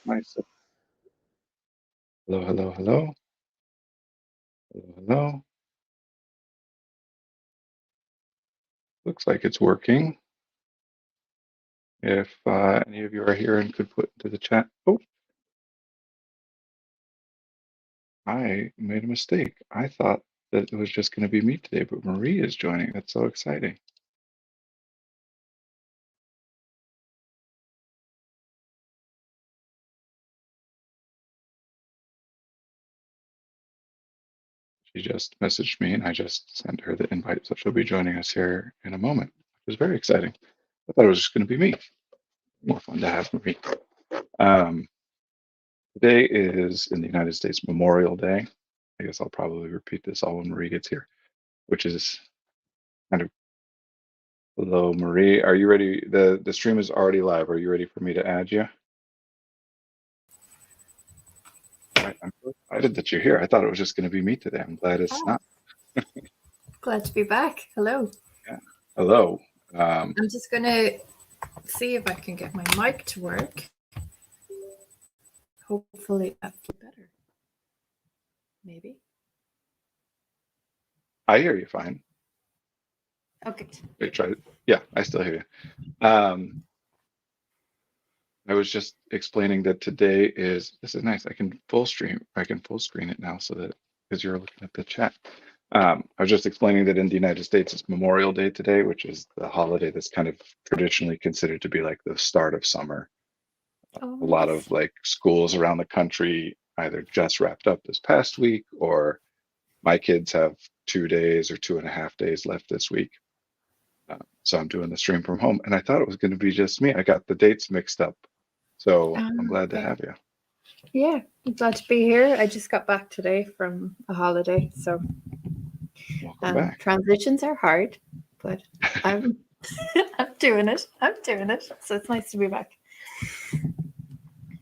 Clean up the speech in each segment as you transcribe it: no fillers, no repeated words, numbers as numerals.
myself. Hello, hello, hello, hello, hello. Looks like it's working. If any of you are here and could put into the chat. Oh, I made a mistake. I thought that it was just going to be me today, but Marie is joining. That's so exciting. She just messaged me and I just sent her the invite. So she'll be joining us here in a moment, which is very exciting. I thought it was just going to be me. More fun to have Marie. Um, Today is in the United States Memorial Day. I guess I'll probably repeat this all when Marie gets here, which is kind of hello, Marie. Are you ready? The stream is already live. Are you ready for me to add you? All right, I'm so excited that you're here. I thought it was just going to be me today. I'm glad it's not. Glad to be back. Hello. Yeah. Hello. I'm just going to see if I can get my mic to work. Hopefully that's better. Maybe. I hear you fine. Okay. Wait, try it. Yeah, I still hear you. I was just explaining that today is, this is nice. I can full screen it now so that, because you're looking at the chat. I was just explaining that in the United States, it's Memorial Day today, which is the holiday that's kind of traditionally considered to be like the start of summer. Oh, A lot of like schools around the country either just wrapped up this past week, or my kids have 2 days or 2.5 days left this week. So I'm doing the stream from home, and I thought it was going to be just me. I got the dates mixed up. So I'm glad to have you. Yeah, I'm glad to be here. I just got back today from a holiday, so welcome back. Transitions are hard, but I'm I'm doing it. So it's nice to be back.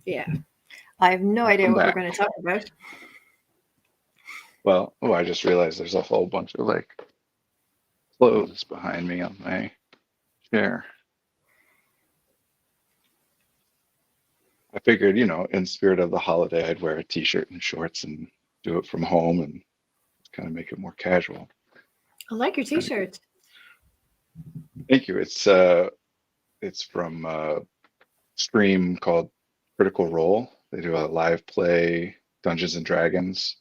Yeah, I have no idea what we're going to talk about. Well, I just realized there's a whole bunch of like clothes behind me on my chair. I figured, in spirit of the holiday, I'd wear a t-shirt and shorts and do it from home and kind of make it more casual. I like your t-shirt. Thank you. It's from a stream called Critical Role. They do a live play Dungeons and Dragons.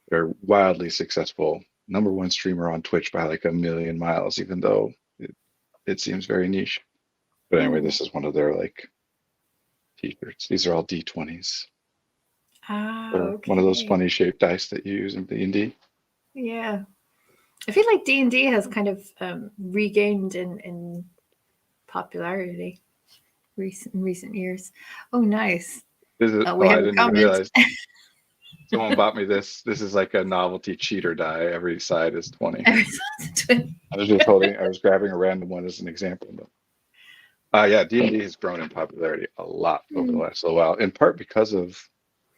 They're wildly successful. #1 streamer on Twitch by like a million miles, even though it seems very niche. But anyway, this is one of their like t-shirts. These are all D20s. Okay. One of those funny shaped dice that you use in D&D. Yeah. I feel like D&D has kind of regained in popularity in recent years. Oh, nice. I didn't even realize. Someone bought me this. This is like a novelty cheater die. Every side is 20. I was grabbing a random one as an example. But yeah, D&D has grown in popularity a lot over the last little while, in part because of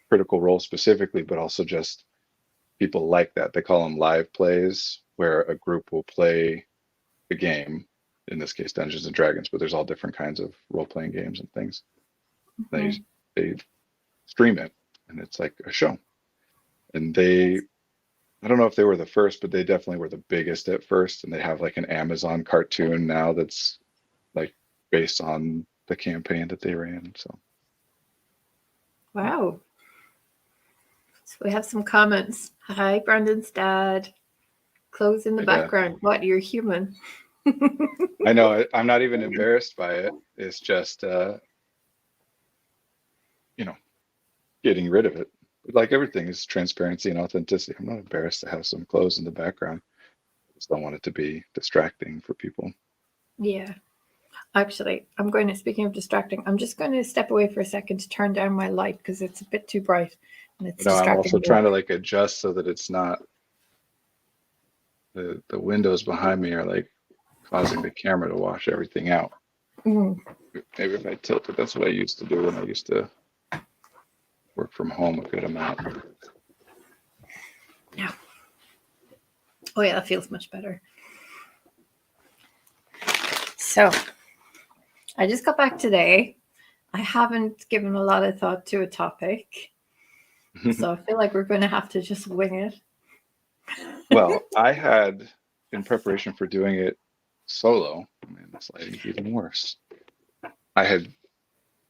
Critical Role specifically, but also just people like that. They call them live plays, where a group will play the game, in this case Dungeons and Dragons, but there's all different kinds of role-playing games and things. They stream it, and it's like a show. And I don't know if they were the first, but they definitely were the biggest at first. And they have like an Amazon cartoon now that's like based on the campaign that they ran. So. Wow. So we have some comments. Hi, Brandon's dad. Clothes in the background. What? You're human. I know. I'm not even embarrassed by it. It's just, getting rid of it. Like everything is transparency and authenticity. I'm not embarrassed to have some clothes in the background. I just don't want it to be distracting for people. Yeah. Actually, speaking of distracting, I'm just going to step away for a second to turn down my light because it's a bit too bright. And it's distracting. I'm also trying to like adjust so that it's not, the windows behind me are like causing the camera to wash everything out. Maybe if I tilt it, that's what I used to do when I used to work from home a good amount. Yeah. Oh yeah, that feels much better. So I just got back today. I haven't given a lot of thought to a topic, so I feel like we're going to have to just wing it. Well, I had, in preparation for doing it solo, man, this lighting's even worse. I had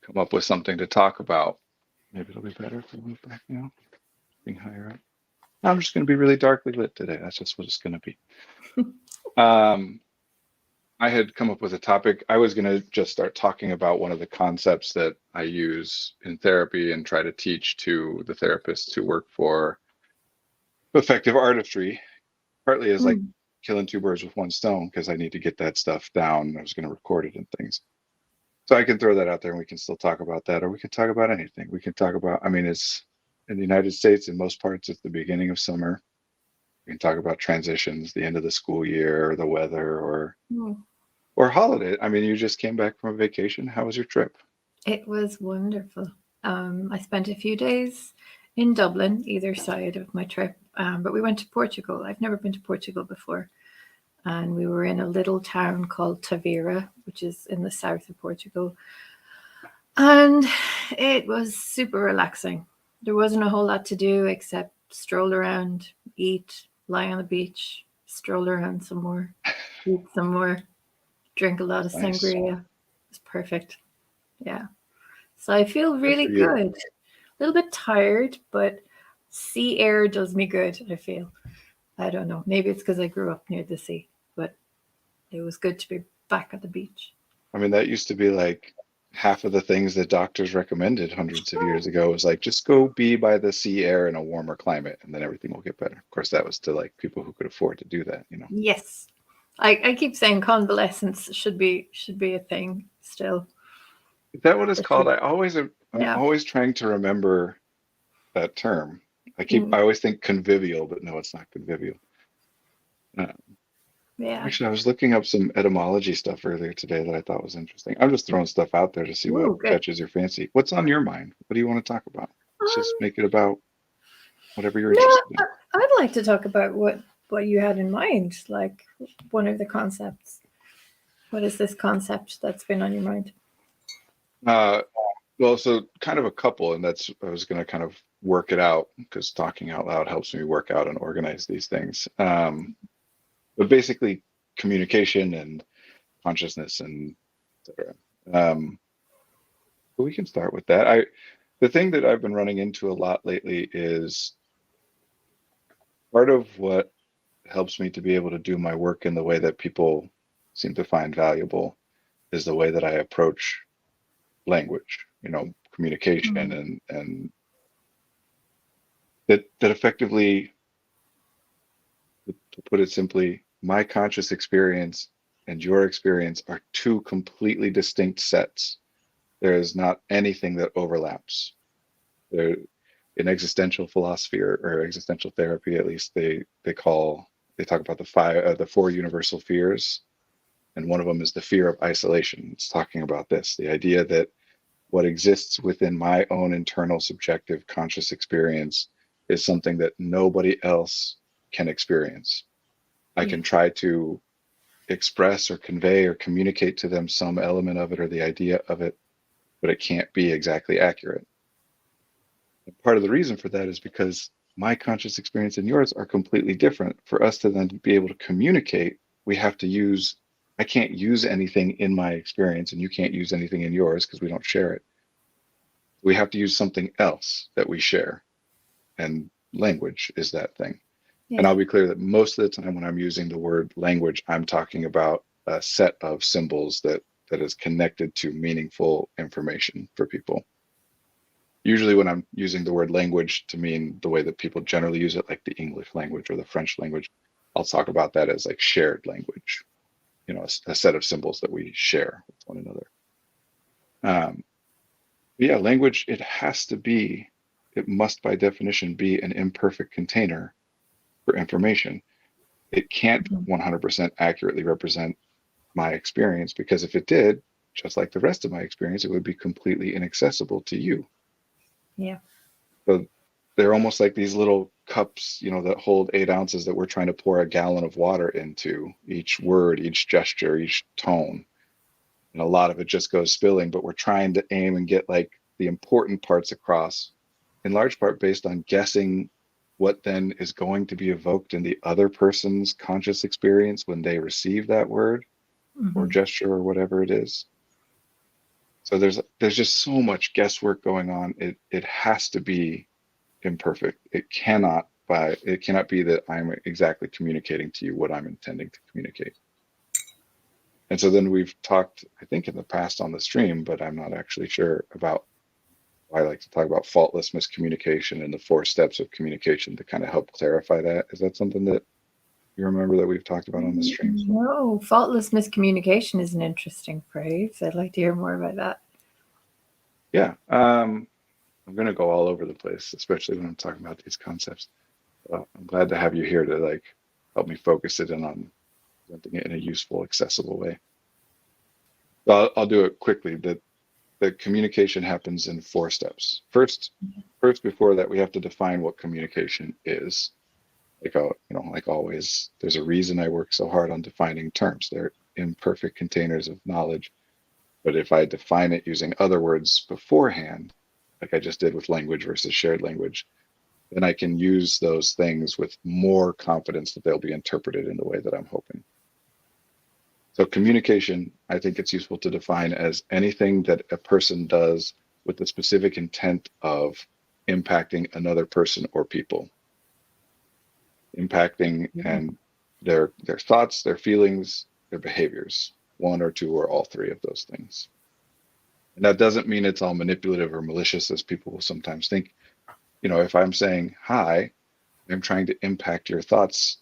come up with something to talk about. Maybe it'll be better if I move back now, being higher up. I'm just going to be really darkly lit today. That's just what it's going to be. I had come up with a topic. I was going to just start talking about one of the concepts that I use in therapy and try to teach to the therapists who work for effective artistry, partly as like killing two birds with one stone, because I need to get that stuff down. I was going to record it and things. So I can throw that out there and we can still talk about that, or we can talk about anything. We can talk about, I mean, it's in the United States, in most parts, it's the beginning of summer. We can talk about transitions, the end of the school year, or the weather, or holiday. I mean, you just came back from a vacation. How was your trip? It was wonderful. I spent a few days in Dublin, either side of my trip, but we went to Portugal. I've never been to Portugal before. And we were in a little town called Tavira, which is in the south of Portugal. And it was super relaxing. There wasn't a whole lot to do except stroll around, eat, lie on the beach, stroll around some more, eat some more, drink a lot of sangria. It was perfect. Yeah. So I feel really good. A little bit tired, but sea air does me good, I feel. I don't know. Maybe it's because I grew up near the sea, but it was good to be back at the beach. I mean, that used to be like half of the things that doctors recommended hundreds of years ago. Was like, just go be by the sea air in a warmer climate and then everything will get better. Of course, that was to like people who could afford to do that, you know. Yes. I keep saying convalescence should be a thing still. Is that what it's called? I'm always trying to remember that term. I always think convivial, but no, it's not convivial. Actually, I was looking up some etymology stuff earlier today that I thought was interesting. I'm just throwing stuff out there to see what catches your fancy. What's on your mind? What do you want to talk about? Let's just make it about whatever you're interested in. I'd like to talk about what you had in mind, like one of the concepts. What is this concept that's been on your mind? Well, so kind of a couple, and I was going to kind of work it out because talking out loud helps me work out and organize these things. But basically, communication and consciousness and etc. But we can start with that. The thing that I've been running into a lot lately is part of what helps me to be able to do my work in the way that people seem to find valuable is the way that I approach language, communication and that effectively, to put it simply, my conscious experience and your experience are two completely distinct sets. There is not anything that overlaps. In existential philosophy or existential therapy, at least they talk about the four universal fears, and one of them is the fear of isolation. It's talking about this, the idea that what exists within my own internal subjective conscious experience is something that nobody else can experience. I can try to express or convey or communicate to them some element of it or the idea of it, but it can't be exactly accurate. And part of the reason for that is because my conscious experience and yours are completely different. For us to then be able to communicate, I can't use anything in my experience and you can't use anything in yours because we don't share it. We have to use something else that we share. And language is that thing. Yeah. And I'll be clear that most of the time when I'm using the word language, I'm talking about a set of symbols that is connected to meaningful information for people. Usually when I'm using the word language to mean the way that people generally use it, like the English language or the French language, I'll talk about that as like shared language, a set of symbols that we share with one another. Language, it must by definition be an imperfect container for information. It can't 100% accurately represent my experience, because if it did, just like the rest of my experience, it would be completely inaccessible to you. Yeah. So they're almost like these little cups, that hold 8 ounces that we're trying to pour a gallon of water into. Each word, each gesture, each tone and a lot of it just goes spilling, but we're trying to aim and get like the important parts across, in large part based on guessing what then is going to be evoked in the other person's conscious experience when they receive that word or gesture or whatever it is. So there's just so much guesswork going on. It has to be imperfect. It cannot be that I'm exactly communicating to you what I'm intending to communicate. And so then we've talked, I think in the past on the stream, but I'm not actually sure about, I like to talk about faultless miscommunication and the 4 steps of communication to kind of help clarify that. Is that something that you remember that we've talked about on the stream? No, faultless miscommunication is an interesting phrase. I'd like to hear more about that. Yeah. I'm going to go all over the place, especially when I'm talking about these concepts. I'm glad to have you here to like help me focus it in on presenting it in a useful, accessible way. So I'll do it quickly. The communication happens in 4 steps. First, before that, we have to define what communication is. Like always, there's a reason I work so hard on defining terms. They're imperfect containers of knowledge. But if I define it using other words beforehand, like I just did with language versus shared language, then I can use those things with more confidence that they'll be interpreted in the way that I'm hoping. So communication, I think it's useful to define as anything that a person does with the specific intent of impacting another person or people. Impacting and their thoughts, their feelings, their behaviors, 1 or 2 or all 3 of those things. And that doesn't mean it's all manipulative or malicious, as people will sometimes think. If I'm saying hi, I'm trying to impact your thoughts,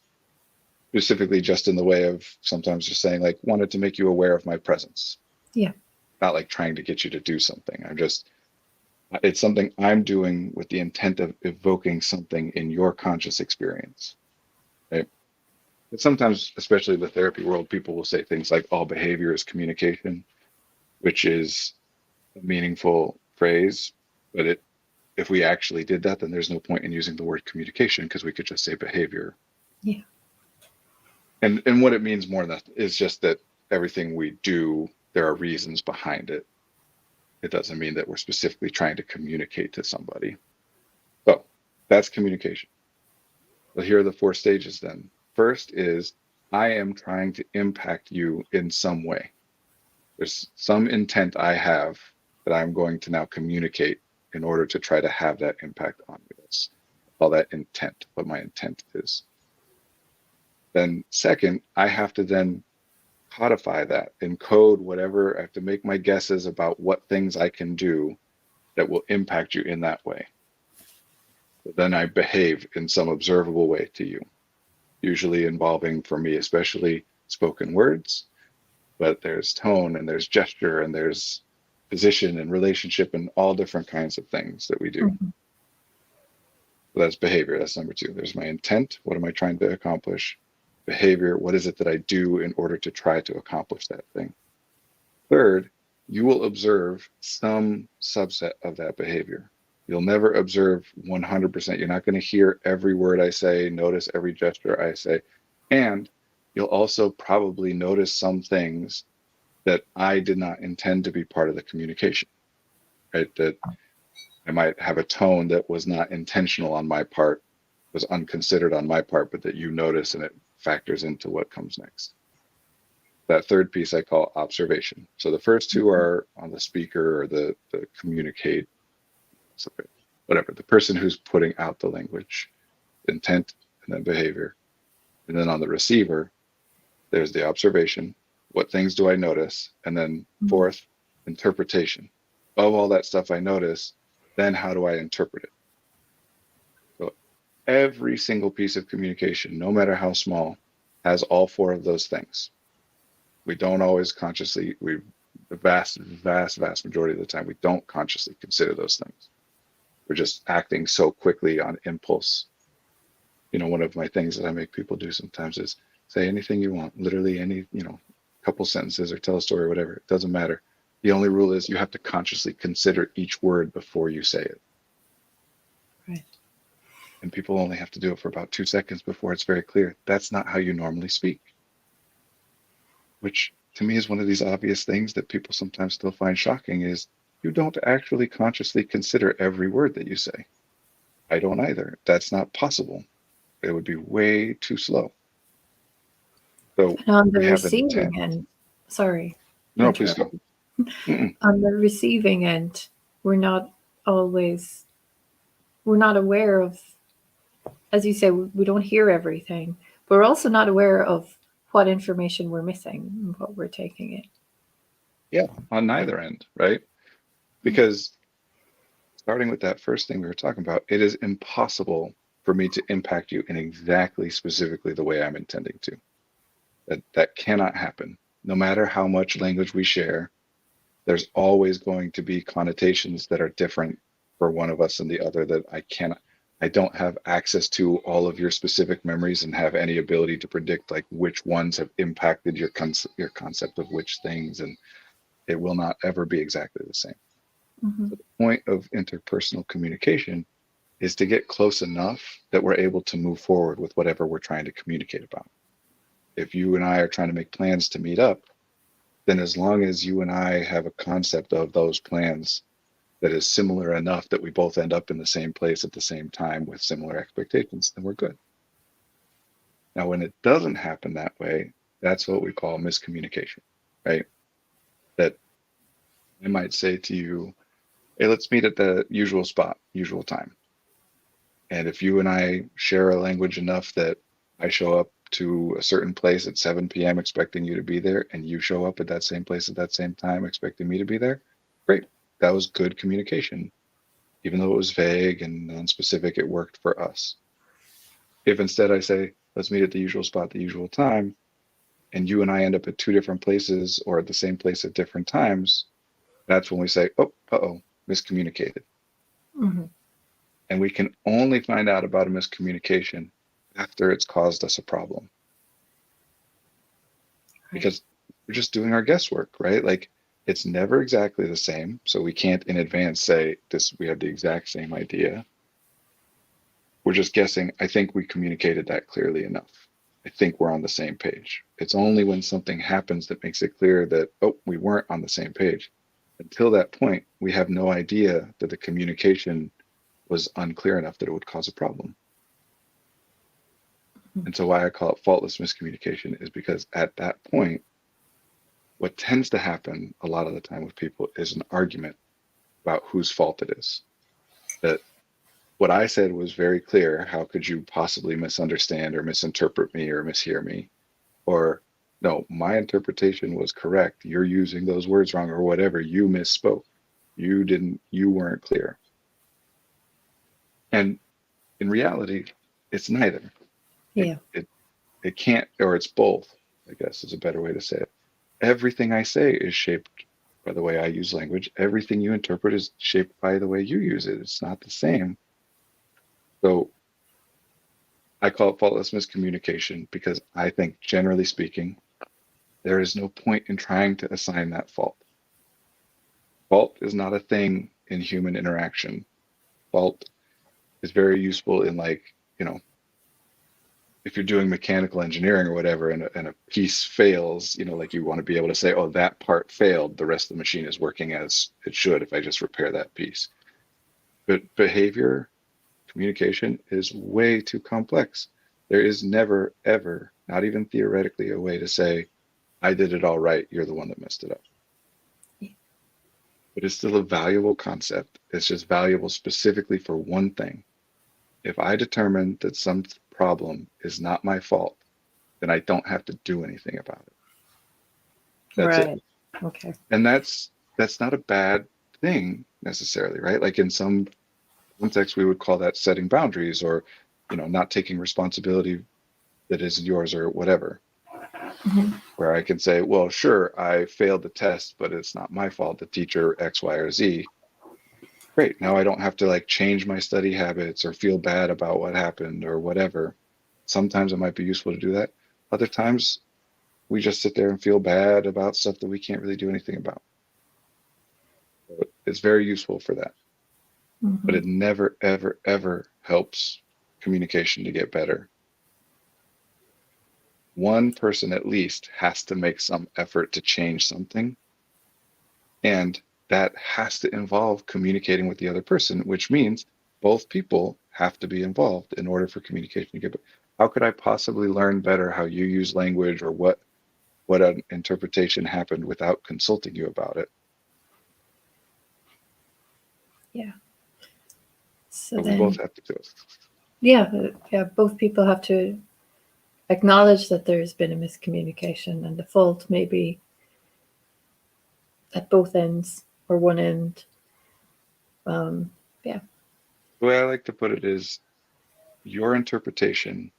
specifically just in the way of sometimes just saying like, wanted to make you aware of my presence. Yeah. Not like trying to get you to do something. It's something I'm doing with the intent of evoking something in your conscious experience. Right? But sometimes, especially in the therapy world, people will say things like all behavior is communication, which is a meaningful phrase. But if we actually did that, then there's no point in using the word communication because we could just say behavior. Yeah. And what it means more than that is just that everything we do, there are reasons behind it. It doesn't mean that we're specifically trying to communicate to somebody. So that's communication. Well, here are the 4 stages then. First is I am trying to impact you in some way. There's some intent I have that I'm going to now communicate in order to try to have that impact on you. That's all that intent, what my intent is. Then second, I have to then codify that, encode whatever. I have to make my guesses about what things I can do that will impact you in that way. So then I behave in some observable way to you, usually involving, for me especially, spoken words, but there's tone and there's gesture and there's position and relationship and all different kinds of things that we do. So that's behavior. That's number 2. There's my intent. What am I trying to accomplish? Behavior. What is it that I do in order to try to accomplish that thing? Third, you will observe some subset of that behavior. You'll never observe 100%. You're not going to hear every word I say, notice every gesture I say. And you'll also probably notice some things that I did not intend to be part of the communication, right? That I might have a tone that was not intentional on my part, was unconsidered on my part, but that you notice and it factors into what comes next. That third piece I call observation. So the first 2 are on the speaker or the communicate, whatever, the person who's putting out the language, intent, and then behavior. And then on the receiver, there's the observation. What things do I notice? And then 4th, interpretation. Of all that stuff I notice, then how do I interpret it? So every single piece of communication, no matter how small, has all 4 of those things. We don't always consciously, the vast majority of the time, we don't consciously consider those things. We're just acting so quickly on impulse. One of my things that I make people do sometimes is say anything you want, literally any, couple sentences or tell a story or whatever. It doesn't matter. The only rule is you have to consciously consider each word before you say it. Right. And people only have to do it for about 2 seconds before it's very clear. That's not how you normally speak. Which to me is one of these obvious things that people sometimes still find shocking is you don't actually consciously consider every word that you say. I don't either. That's not possible. It would be way too slow. So And on the we have an receiving intent. end, sorry, No, please interrupt. go. Mm-mm. On the receiving end, we're not always, we're not aware of, as you say, we don't hear everything. But we're also not aware of what information we're missing and what we're taking in. Yeah, on neither end, right? Because starting with that first thing we were talking about, it is impossible for me to impact you in exactly specifically the way I'm intending to. That cannot happen. No matter how much language we share, there's always going to be connotations that are different for one of us and the other that I don't have access to all of your specific memories and have any ability to predict like which ones have impacted your concept of which things, and it will not ever be exactly the same. Mm-hmm. So the point of interpersonal communication is to get close enough that we're able to move forward with whatever we're trying to communicate about. If you and I are trying to make plans to meet up, then as long as you and I have a concept of those plans that is similar enough that we both end up in the same place at the same time with similar expectations, then we're good. Now, when it doesn't happen that way, that's what we call miscommunication, right? That I might say to you, hey, let's meet at the usual spot, usual time. And if you and I share a language enough that I show up to a certain place at 7 p.m. expecting you to be there, and you show up at that same place at that same time expecting me to be there, great. That was good communication. Even though it was vague and non-specific, it worked for us. If instead I say, let's meet at the usual spot, the usual time, and you and I end up at two different places or at the same place at different times, that's when we say, oh, uh-oh, miscommunicated. Mm-hmm. And we can only find out about a miscommunication after it's caused us a problem. Right. Because we're just doing our guesswork, right? Like it's never exactly the same. So we can't in advance say this, we have the exact same idea. We're just guessing. I think we communicated that clearly enough. I think we're on the same page. It's only when something happens that makes it clear that, oh, we weren't on the same page. Until that point, we have no idea that the communication was unclear enough that it would cause a problem. And so why I call it faultless miscommunication is because at that point, what tends to happen a lot of the time with people is an argument about whose fault it is. That what I said was very clear. How could you possibly misunderstand or misinterpret me or mishear me? Or no, my interpretation was correct. You're using those words wrong or whatever. You misspoke. You weren't clear. And in reality, it's neither. It, Yeah. it, it can't, or it's both, I guess is a better way to say it. Everything I say is shaped by the way I use language. Everything you interpret is shaped by the way you use it. It's not the same. So I call it faultless miscommunication because I think, generally speaking, there is no point in trying to assign that fault. Fault is not a thing in human interaction. Fault is very useful in like, you know, if you're doing mechanical engineering or whatever and a piece fails, you know, like you want to be able to say, oh, that part failed. The rest of the machine is working as it should if I just repair that piece. But behavior, communication is way too complex. There is never, ever, not even theoretically, a way to say, I did it all right. You're the one that messed it up. But it's still a valuable concept. It's just valuable specifically for one thing. If I determine that some problem is not my fault, then I don't have to do anything about it. That's it. Right. Okay. And that's not a bad thing necessarily, right? Like in some contexts, we would call that setting boundaries or, you know, not taking responsibility that isn't yours or whatever. Mm-hmm. Where I can say, well, sure, I failed the test, but it's not my fault. The teacher X, Y, or Z. Great. Now I don't have to like change my study habits or feel bad about what happened or whatever. Sometimes it might be useful to do that. Other times we just sit there and feel bad about stuff that we can't really do anything about. So it's very useful for that. But Mm-hmm. it never, ever, ever helps communication to get better. one person at least has to make some effort to change something. And that has to involve communicating with the other person, which means both people have to be involved in order for communication to get better. How could I possibly learn better how you use language or what an interpretation happened without consulting you about it? Yeah. So But we then, both have to do it. yeah, both people have to acknowledge that there's been a miscommunication, and the fault may be at both ends or one end. Yeah. The way I like to put it is your interpretation.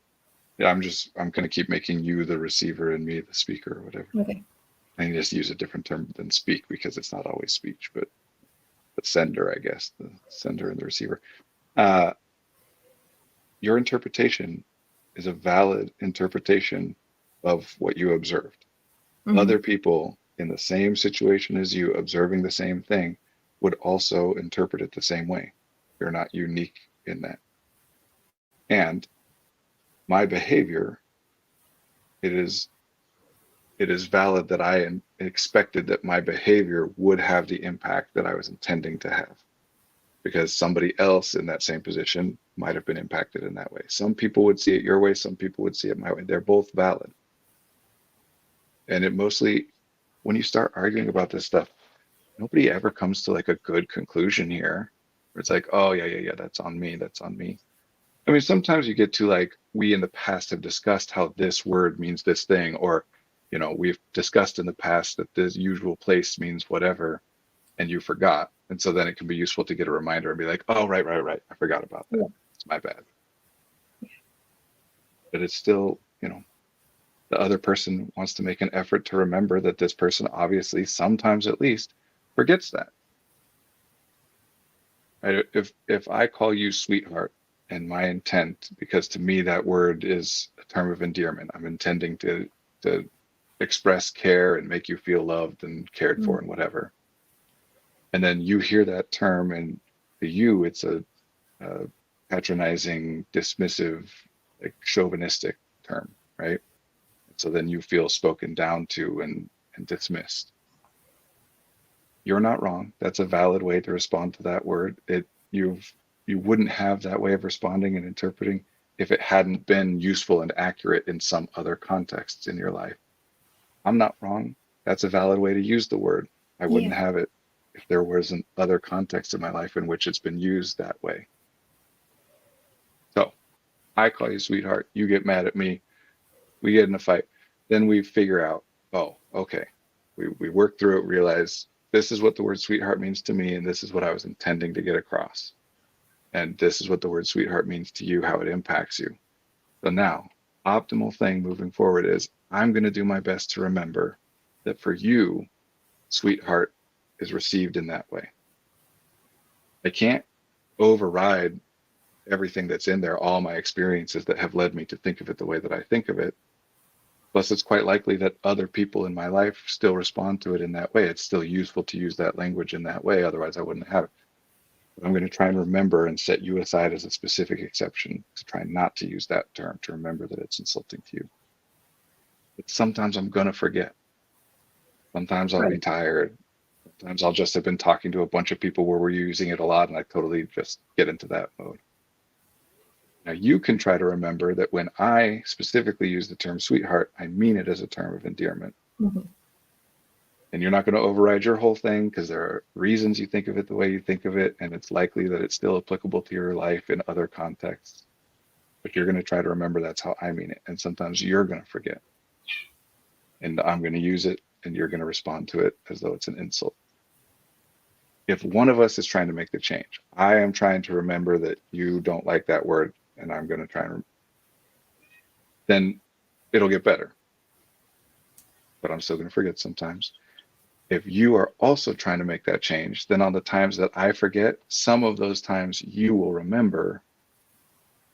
Yeah, I'm going to keep making you the receiver and me the speaker or whatever. Okay. I can just use a different term than speak because it's not always speech, but sender, I guess, the sender and the receiver. Your interpretation is a valid interpretation of what you observed. Mm-hmm. Other people in the same situation as you, observing the same thing, would also interpret it the same way. You're not unique in that. And my behavior, it is valid that I expected that my behavior would have the impact that I was intending to have, because somebody else in that same position might have been impacted in that way. Some people would see it your way, some people would see it my way. They're both valid. And it mostly, when you start arguing about this stuff, nobody ever comes to like a good conclusion here. Where it's like, oh yeah, that's on me, that's on me. I mean, sometimes you get to like, we in the past have discussed how this word means this thing, or, we've discussed in the past that this usual place means whatever, and you forgot. And so then it can be useful to get a reminder and be like, oh, right. I forgot about that. Yeah. It's my bad. But it's still, the other person wants to make an effort to remember that this person obviously, sometimes at least, forgets that. Right? If I call you sweetheart, and my intent, because to me that word is a term of endearment, I'm intending to express care and make you feel loved and cared for and whatever. And then you hear that term, and to you it's a patronizing, dismissive, like chauvinistic term, right? So then you feel spoken down to and dismissed. You're not wrong. That's a valid way to respond to that word. You wouldn't have that way of responding and interpreting if it hadn't been useful and accurate in some other contexts in your life. I'm not wrong. That's a valid way to use the word. I wouldn't have it if there wasn't other context in my life in which it's been used that way. So I call you sweetheart, you get mad at me, we get in a fight. Then we figure out, oh, okay. We work through it, realize this is what the word sweetheart means to me, and this is what I was intending to get across. And this is what the word sweetheart means to you, how it impacts you. So now, optimal thing moving forward is I'm going to do my best to remember that for you, sweetheart is received in that way. I can't override everything that's in there, all my experiences that have led me to think of it the way that I think of it. Plus, it's quite likely that other people in my life still respond to it in that way. It's still useful to use that language in that way. Otherwise, I wouldn't have it. I'm going to try and remember and set you aside as a specific exception to try not to use that term, to remember that it's insulting to you. But sometimes I'm going to forget. Sometimes I'll be tired. Sometimes I'll just have been talking to a bunch of people where we're using it a lot, and I totally just get into that mode. Now you can try to remember that when I specifically use the term sweetheart, I mean it as a term of endearment. Mm-hmm. And you're not going to override your whole thing because there are reasons you think of it the way you think of it, and it's likely that it's still applicable to your life in other contexts. But you're going to try to remember that's how I mean it. And sometimes you're going to forget. And I'm going to use it, and you're going to respond to it as though it's an insult. If one of us is trying to make the change, I am trying to remember that you don't like that word, and I'm going to try and then it'll get better. But I'm still going to forget sometimes. If you are also trying to make that change, then on the times that I forget, some of those times you will remember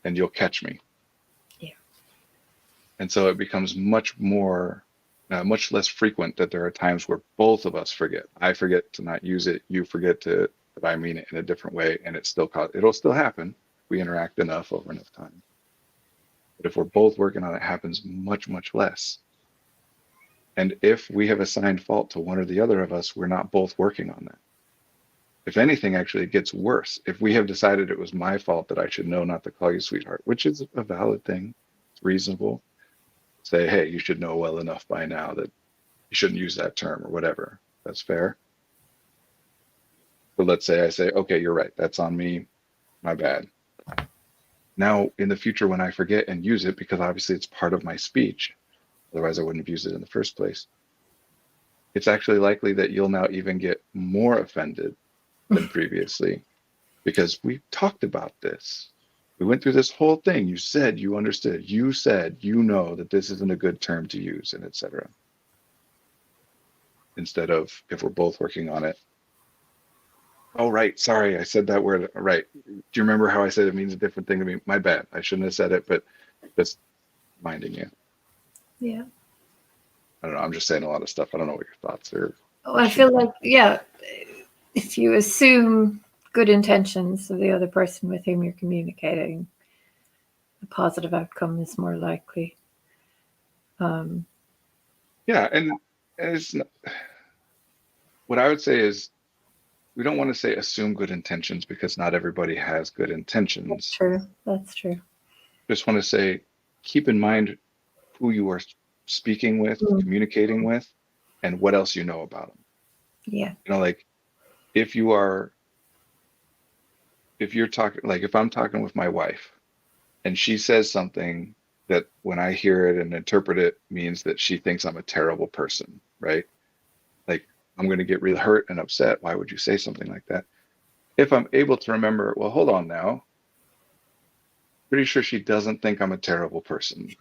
and you'll catch me. Yeah. And so it becomes much less frequent that there are times where both of us forget. I forget to not use it. You forget that I mean it in a different way, and it'll still happen. We interact enough over enough time. But if we're both working on it, it happens much, much less. And if we have assigned fault to one or the other of us, we're not both working on that. If anything, actually, it gets worse. If we have decided it was my fault that I should know not to call you sweetheart, which is a valid thing, it's reasonable. Say, hey, you should know well enough by now that you shouldn't use that term or whatever. That's fair. But let's say I say, okay, you're right. That's on me. My bad. Now, in the future, when I forget and use it, because obviously it's part of my speech, otherwise I wouldn't have used it in the first place, it's actually likely that you'll now even get more offended than previously because we talked about this. We went through this whole thing. You said you understood. You said you know that this isn't a good term to use, and etc. Instead of, if we're both working on it, oh, right, sorry, I said that word. Right. Do you remember how I said it means a different thing to me? My bad. I shouldn't have said it, but just reminding you. Yeah. I don't know. I'm just saying a lot of stuff. I don't know what your thoughts are. Oh, I feel like, yeah, if you assume good intentions of the other person with whom you're communicating, a positive outcome is more likely. Yeah, and it's not, what I would say is we don't want to say assume good intentions because not everybody has good intentions. That's true. That's true. Just want to say keep in mind who you are speaking with, communicating with, and what else you know about them. Yeah. You know, like if you're talking, like if I'm talking with my wife and she says something that when I hear it and interpret it means that she thinks I'm a terrible person, right? Like I'm going to get really hurt and upset. Why would you say something like that? If I'm able to remember, well, hold on now. Pretty sure she doesn't think I'm a terrible person.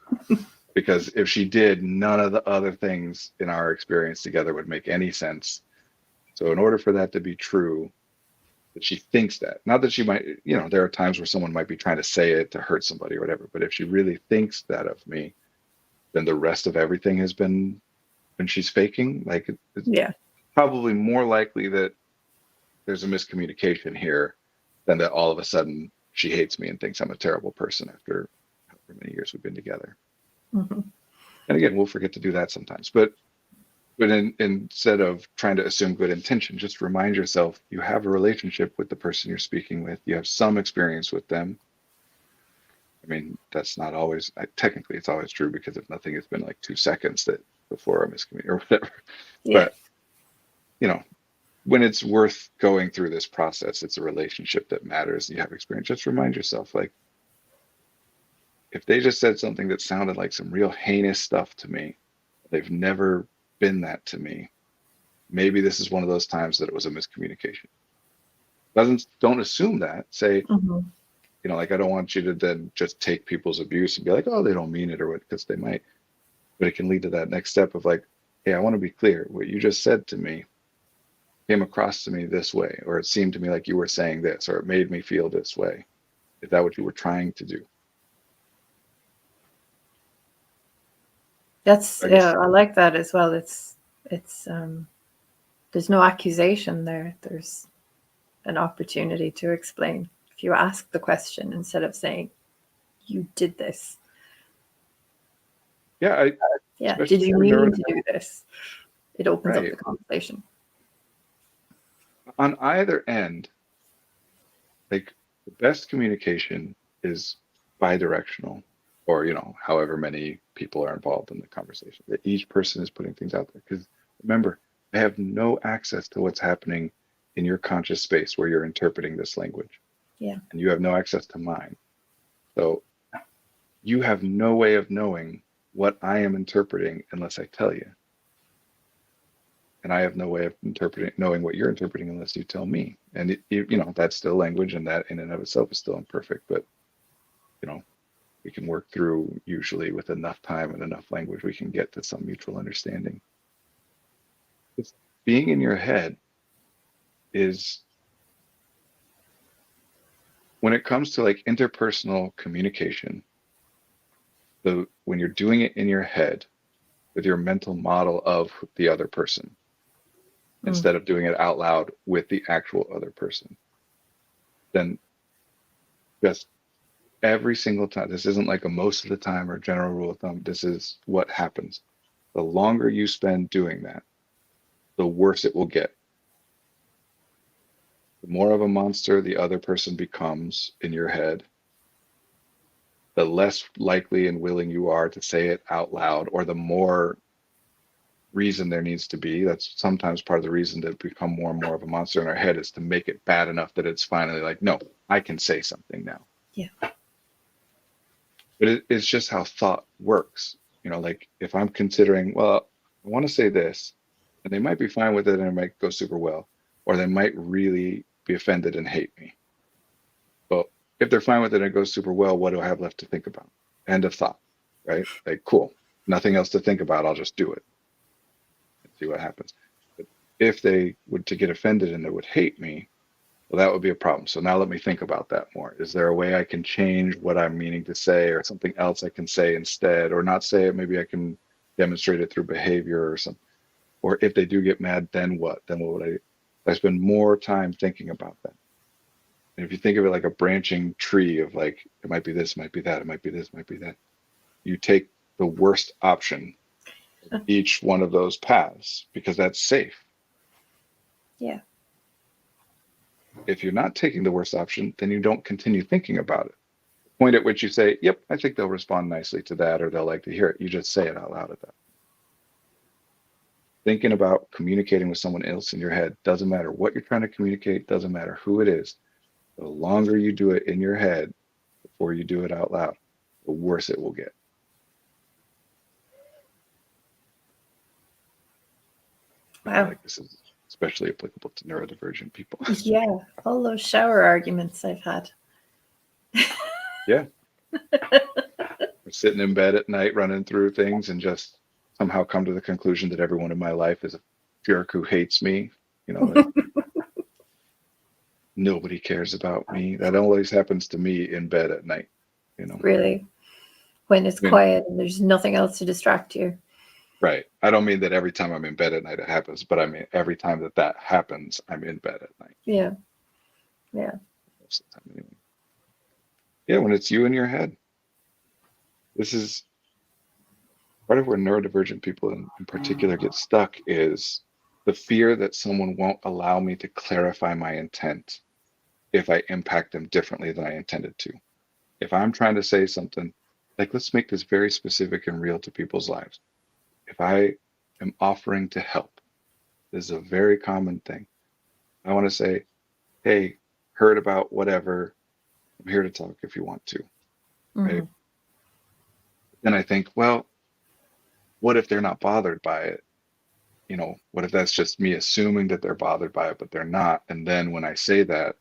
Because if she did, none of the other things in our experience together would make any sense. So in order for that to be true, that she thinks that, not that she might, you know, there are times where someone might be trying to say it to hurt somebody or whatever, but if she really thinks that of me, then the rest of everything has been when she's faking. Like it's probably more likely that there's a miscommunication here than that all of a sudden she hates me and thinks I'm a terrible person after however many years we've been together. Mm-hmm. And again, we'll forget to do that sometimes. But instead of trying to assume good intention, just remind yourself you have a relationship with the person you're speaking with. You have some experience with them. I mean, that's not always, technically it's always true because if nothing, it's been like 2 seconds that before a miscommunication or whatever. Yeah. But, you know, when it's worth going through this process, it's a relationship that matters. You have experience. Just remind yourself, like, if they just said something that sounded like some real heinous stuff to me, they've never been that to me. Maybe this is one of those times that it was a miscommunication. Don't assume that. Say, you know, like I don't want you to then just take people's abuse and be like, oh, they don't mean it or what, because they might. But it can lead to that next step of like, hey, I want to be clear. What you just said to me came across to me this way, or it seemed to me like you were saying this, or it made me feel this way. Is that what you were trying to do? That's I like that as well. It's there's no accusation there. There's an opportunity to explain. If you ask the question instead of saying, "You did this." Yeah. Did you mean to do this? It opens up the conversation. On either end, like the best communication is bi-directional, or you know, however many people are involved in the conversation. That each person is putting things out there. Because remember, I have no access to what's happening in your conscious space where you're interpreting this language. Yeah. And you have no access to mine. So you have no way of knowing what I am interpreting unless I tell you. And I have no way of knowing what you're interpreting unless you tell me. And you know, that's still language, and that in and of itself is still imperfect. But you know, we can work through, usually with enough time and enough language, we can get to some mutual understanding. It's being in your head is, when it comes to like interpersonal communication, when you're doing it in your head with your mental model of the other person, instead of doing it out loud with the actual other person, then just every single time. This isn't like a most of the time or general rule of thumb. This is what happens. The longer you spend doing that, the worse it will get. The more of a monster the other person becomes in your head, the less likely and willing you are to say it out loud, or the more reason there needs to be. That's sometimes part of the reason to become more and more of a monster in our head, is to make it bad enough that it's finally like, no, I can say something now. Yeah. But it's just how thought works. Like if I'm considering, well, I want to say this, and they might be fine with it and it might go super well, or they might really be offended and hate me. But if they're fine with it and it goes super well, what do I have left to think about? End of thought, right? Like, cool, nothing else to think about. I'll just do it and see what happens. But if they would to get offended and they would hate me, well, that would be a problem. So now let me think about that more. Is there a way I can change what I'm meaning to say, or something else I can say instead, or not say it? Maybe I can demonstrate it through behavior or something. Or if they do get mad, then what? Then what would I spend more time thinking about that. And if you think of it like a branching tree of like, it might be this, might be that, it might be this, might be that. You take the worst option of each one of those paths because that's safe. Yeah. If you're not taking the worst option, then you don't continue thinking about it. The point at which you say, yep, I think they'll respond nicely to that, or they'll like to hear it. You just say it out loud at that. Thinking about communicating with someone else in your head, doesn't matter what you're trying to communicate, doesn't matter who it is. The longer you do it in your head before you do it out loud, the worse it will get. Wow. I feel like this is especially applicable to neurodivergent people. Yeah, all those shower arguments I've had. Yeah. We're sitting in bed at night running through things and just somehow come to the conclusion that everyone in my life is a jerk who hates me. Like, nobody cares about me. That always happens to me in bed at night. Really? When it's quiet and there's nothing else to distract you. Right. I don't mean that every time I'm in bed at night it happens, but I mean every time that happens, I'm in bed at night. Yeah. Yeah. Most of the time anyway. Yeah, when it's you in your head. This is part of where neurodivergent people in particular get stuck, is the fear that someone won't allow me to clarify my intent if I impact them differently than I intended to. If I'm trying to say something, like, let's make this very specific and real to people's lives. If I am offering to help, this is a very common thing. I want to say, hey, heard about whatever, I'm here to talk if you want to. Right? Mm-hmm. Then I think, well, what if they're not bothered by it? What if that's just me assuming that they're bothered by it, but they're not? And then when I say that,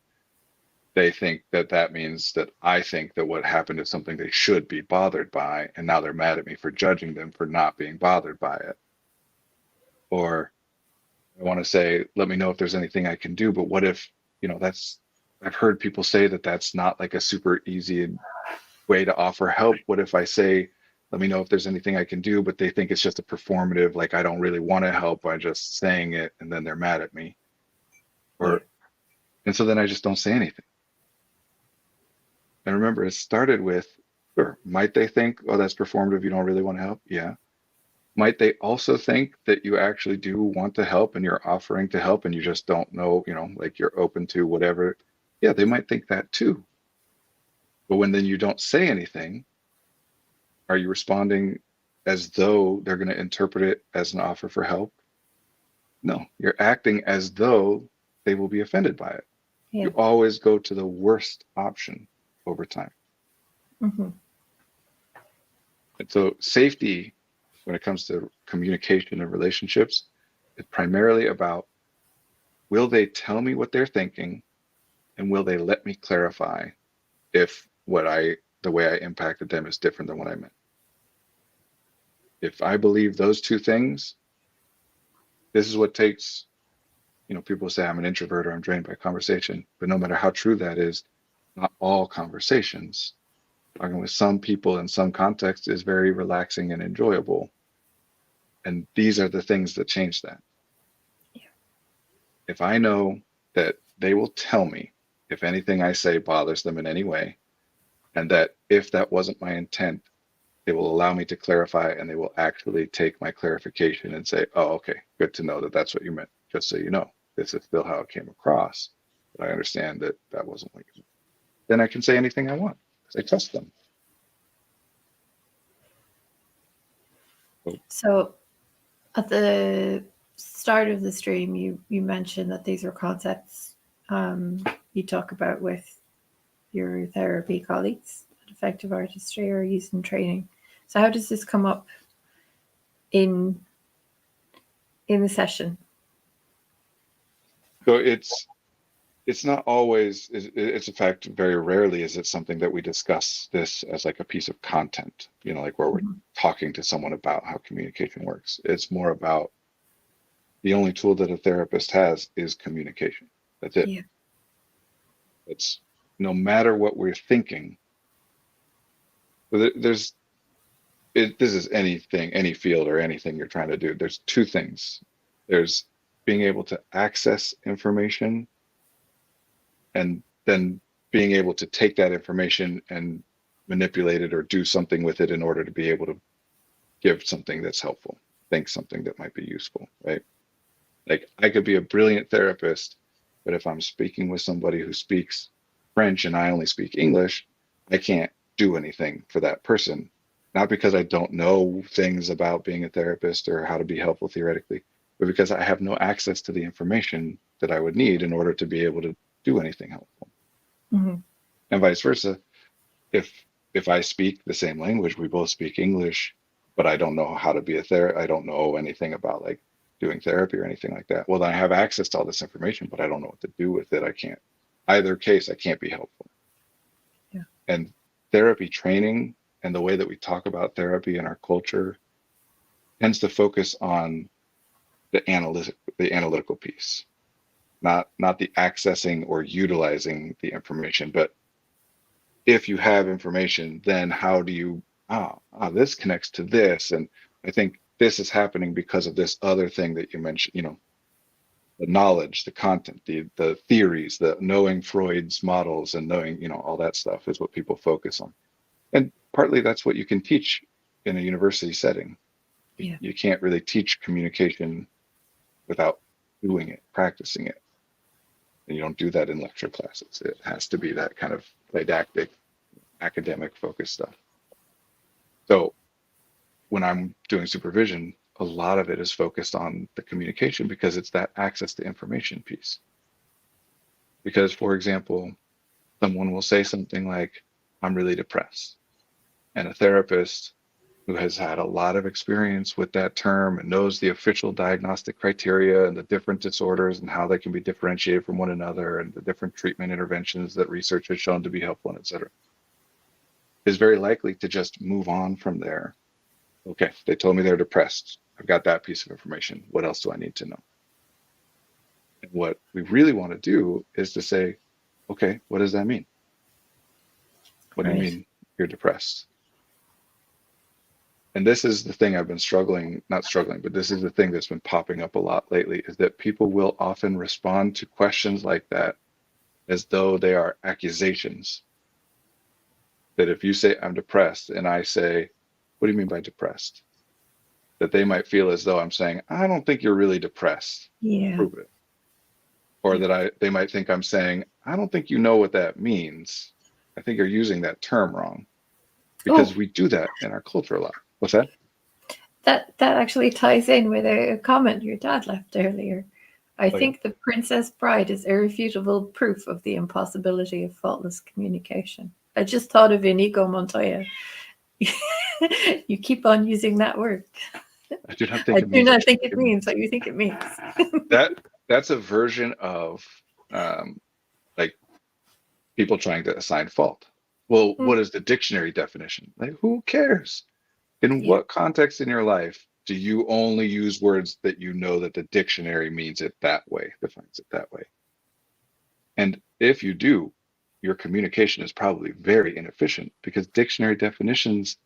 they think that means that I think that what happened is something they should be bothered by. And now they're mad at me for judging them for not being bothered by it. Or I want to say, let me know if there's anything I can do. But what if, I've heard people say that that's not like a super easy way to offer help. What if I say, let me know if there's anything I can do, but they think it's just a performative, like I don't really want to help by just saying it, and then they're mad at me. And so then I just don't say anything. And remember, it started with, sure, might they think, oh, that's performative, you don't really want to help? Yeah. Might they also think that you actually do want to help and you're offering to help and you just don't know, like you're open to whatever? Yeah, they might think that too. But when then you don't say anything, are you responding as though they're going to interpret it as an offer for help? No, you're acting as though they will be offended by it. Yeah. You always go to the worst option over time. Mm-hmm. And so safety, when it comes to communication and relationships, is primarily about, will they tell me what they're thinking, and will they let me clarify if the way I impacted them is different than what I meant? If I believe those two things, this is what takes, people say I'm an introvert or I'm drained by conversation, but no matter how true that is, not all conversations, talking with some people in some contexts, is very relaxing and enjoyable. And these are the things that change that. Yeah. If I know that they will tell me if anything I say bothers them in any way, and that if that wasn't my intent, they will allow me to clarify, and they will actually take my clarification and say, oh, okay, good to know that that's what you meant. Just so you know, this is still how it came across. But I understand that that wasn't what you meant. Then I can say anything I want because I trust them. So at the start of the stream, you mentioned that these are concepts you talk about with your therapy colleagues at Effective Artistry or using training. So how does this come up in the session? So it's not always, it's a fact, very rarely is it something that we discuss this as like a piece of content, like where we're talking to someone about how communication works. It's more about the only tool that a therapist has is communication. That's it. Yeah. It's no matter what we're thinking. This is anything, any field or anything you're trying to do. There's two things. There's being able to access information, and then being able to take that information and manipulate it or do something with it in order to be able to give something that's helpful, think something that might be useful, right? Like I could be a brilliant therapist, but if I'm speaking with somebody who speaks French and I only speak English, I can't do anything for that person. Not because I don't know things about being a therapist or how to be helpful theoretically, but because I have no access to the information that I would need in order to be able to do anything helpful. Mm-hmm. And vice versa. If I speak the same language, we both speak English, but I don't know how to be a therapist. I don't know anything about like doing therapy or anything like that. Well, then I have access to all this information, but I don't know what to do with it. I can't, either case, I can't be helpful. Yeah. And therapy training and the way that we talk about therapy in our culture tends to focus on the analytical piece, not the accessing or utilizing the information, but if you have information, then how do you, this connects to this. And I think this is happening because of this other thing that you mentioned, the knowledge, the content, the theories, the knowing Freud's models and knowing, all that stuff is what people focus on. And partly that's what you can teach in a university setting. Yeah. You can't really teach communication without doing it, practicing it. And you don't do that in lecture classes. It has to be that kind of didactic, academic focused stuff. So when I'm doing supervision, a lot of it is focused on the communication because it's that access to information piece. Because, for example, someone will say something like, I'm really depressed. And a therapist who has had a lot of experience with that term and knows the official diagnostic criteria and the different disorders and how they can be differentiated from one another and the different treatment interventions that research has shown to be helpful, et cetera, is very likely to just move on from there. Okay, they told me they're depressed. I've got that piece of information. What else do I need to know? And what we really want to do is to say, okay, what does that mean? What do you mean you're depressed? And this is the thing I've been not struggling, but this is the thing that's been popping up a lot lately, is that people will often respond to questions like that as though they are accusations. That if you say, I'm depressed, and I say, what do you mean by depressed? That they might feel as though I'm saying, I don't think you're really depressed. Yeah. Prove it. Or that they might think I'm saying, I don't think you know what that means. I think you're using that term wrong. Because we do that in our culture a lot. What's that? That actually ties in with a comment your dad left earlier. I think the Princess Bride is irrefutable proof of the impossibility of faultless communication. I just thought of Inigo Montoya. You keep on using that word. I do not think it means what you think it means. That's a version of like people trying to assign fault. Well, what is the dictionary definition? Like, who cares? In what context in your life do you only use words that you know that the dictionary means it that way, defines it that way? And if you do, your communication is probably very inefficient because dictionary definitions,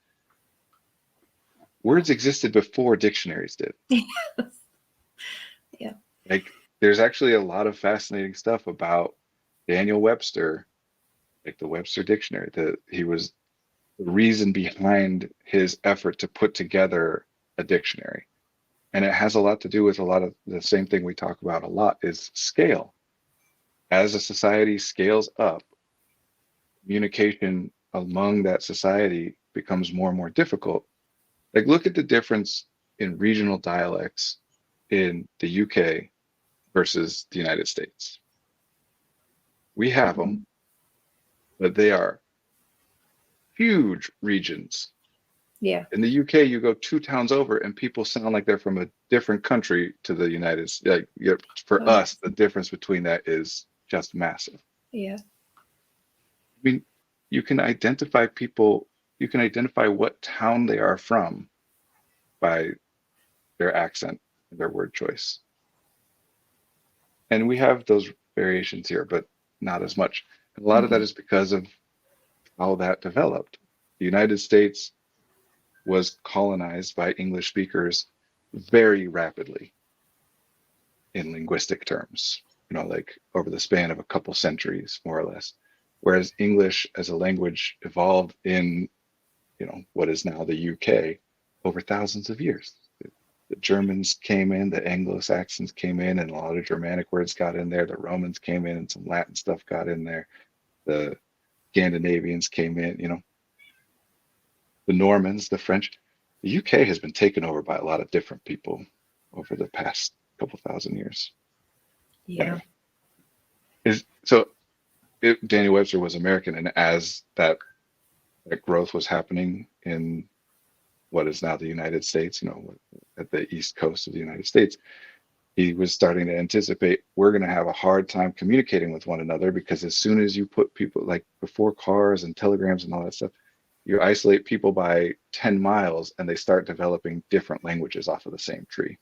words existed before dictionaries did. Yeah. Like there's actually a lot of fascinating stuff about Daniel Webster, like the Webster Dictionary, that he was the reason behind his effort to put together a dictionary. And it has a lot to do with a lot of the same thing we talk about a lot is scale. As a society scales up, communication among that society becomes more and more difficult. Like, look at the difference in regional dialects in the UK versus the United States. We have them, but they are huge regions. Yeah. In the UK, you go 2 towns over, and people sound like they're from a different country to the United States. Like, for us, the difference between that is just massive. Yeah. I mean, you can identify people, you can identify what town they are from by their accent and their word choice. And we have those variations here, but not as much. And a lot of that is because of how that developed. The United States was colonized by English speakers very rapidly in linguistic terms, like over the span of a couple centuries, more or less. Whereas English as a language evolved in, what is now the UK over thousands of years. The Germans came in, the Anglo-Saxons came in, and a lot of Germanic words got in there. The Romans came in, and some Latin stuff got in there. The Scandinavians came in, the Normans, the French. The UK has been taken over by a lot of different people over the past couple thousand years. Yeah. Daniel Webster was American, and as that growth was happening in what is now the United States, at the East Coast of the United States, he was starting to anticipate we're going to have a hard time communicating with one another, because as soon as you put people, like before cars and telegrams and all that stuff, you isolate people by 10 miles and they start developing different languages off of the same tree.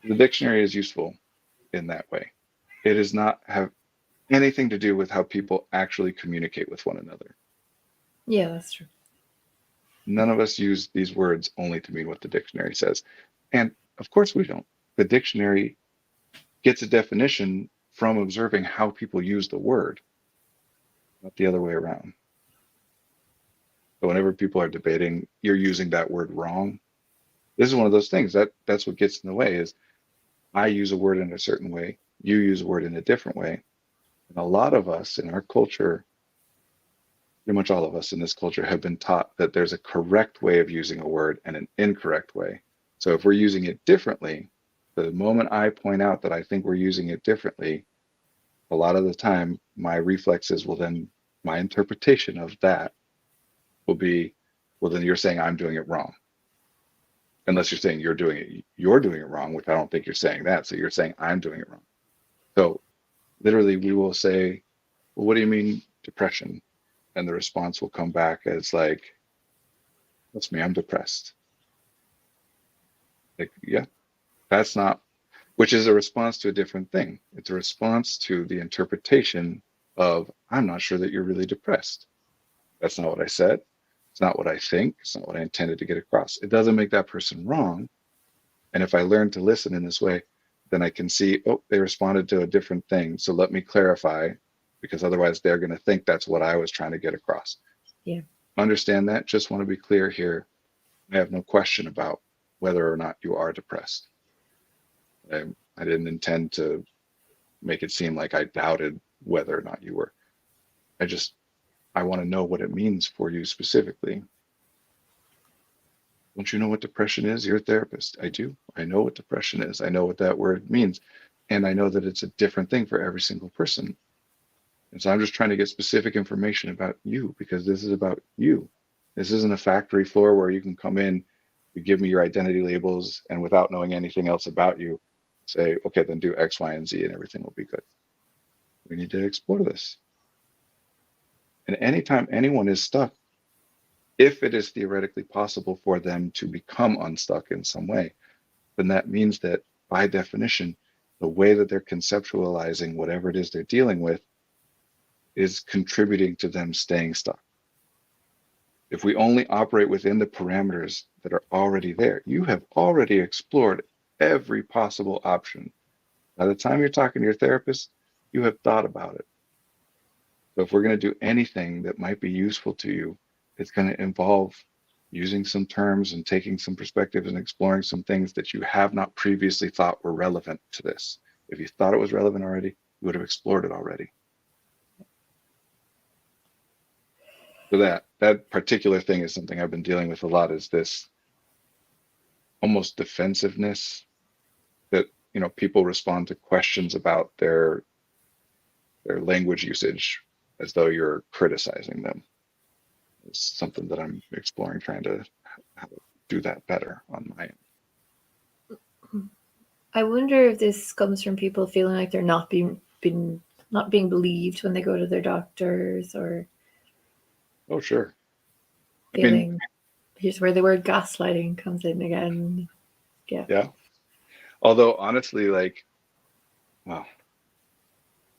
The dictionary is useful in that way. It does not have anything to do with how people actually communicate with one another. Yeah, that's true. None of us use these words only to mean what the dictionary says. And of course we don't. The dictionary gets a definition from observing how people use the word, not the other way around. So whenever people are debating, you're using that word wrong, this is one of those things that's what gets in the way is I use a word in a certain way, you use a word in a different way. And a lot of us in our culture, pretty much all of us in this culture, have been taught that there's a correct way of using a word and an incorrect way. So if we're using it differently, the moment I point out that I think we're using it differently, a lot of the time my reflexes will then, my interpretation of that will be, well, then you're saying I'm doing it wrong. Unless you're saying you're doing it wrong, which I don't think you're saying that. So you're saying I'm doing it wrong. So literally we will say, well, what do you mean depression? And the response will come back as like, that's me, I'm depressed. Like, yeah, that's not, which is a response to a different thing. It's a response to the interpretation of, I'm not sure that you're really depressed. That's not what I said. It's not what I think. It's not what I intended to get across. It doesn't make that person wrong. And if I learn to listen in this way, then I can see, oh, they responded to a different thing. So let me clarify, because otherwise they're going to think that's what I was trying to get across. Yeah. Understand that. Just want to be clear here. I have no question about whether or not you are depressed. I didn't intend to make it seem like I doubted whether or not you were. I want to know what it means for you specifically. Don't you know what depression is? You're a therapist. I do. I know what depression is. I know what that word means. And I know that it's a different thing for every single person. And so I'm just trying to get specific information about you, because this is about you. This isn't a factory floor where you can come in, you give me your identity labels, and without knowing anything else about you, say, okay, then do X, Y, and Z, and everything will be good. We need to explore this. And anytime anyone is stuck, if it is theoretically possible for them to become unstuck in some way, then that means that by definition, the way that they're conceptualizing whatever it is they're dealing with is contributing to them staying stuck. If we only operate within the parameters that are already there, you have already explored every possible option. By the time you're talking to your therapist, you have thought about it. So if we're going to do anything that might be useful to you, it's going to involve using some terms and taking some perspectives and exploring some things that you have not previously thought were relevant to this. If you thought it was relevant already, you would have explored it already. So that particular thing is something I've been dealing with a lot, is this almost defensiveness that, people respond to questions about their language usage as though you're criticizing them. It's something that I'm exploring, trying to how to do that better on my end. I wonder if this comes from people feeling like they're not being believed when they go to their doctors, or Oh, sure. feeling, here's where the word gaslighting comes in again. Yeah. Although honestly, wow,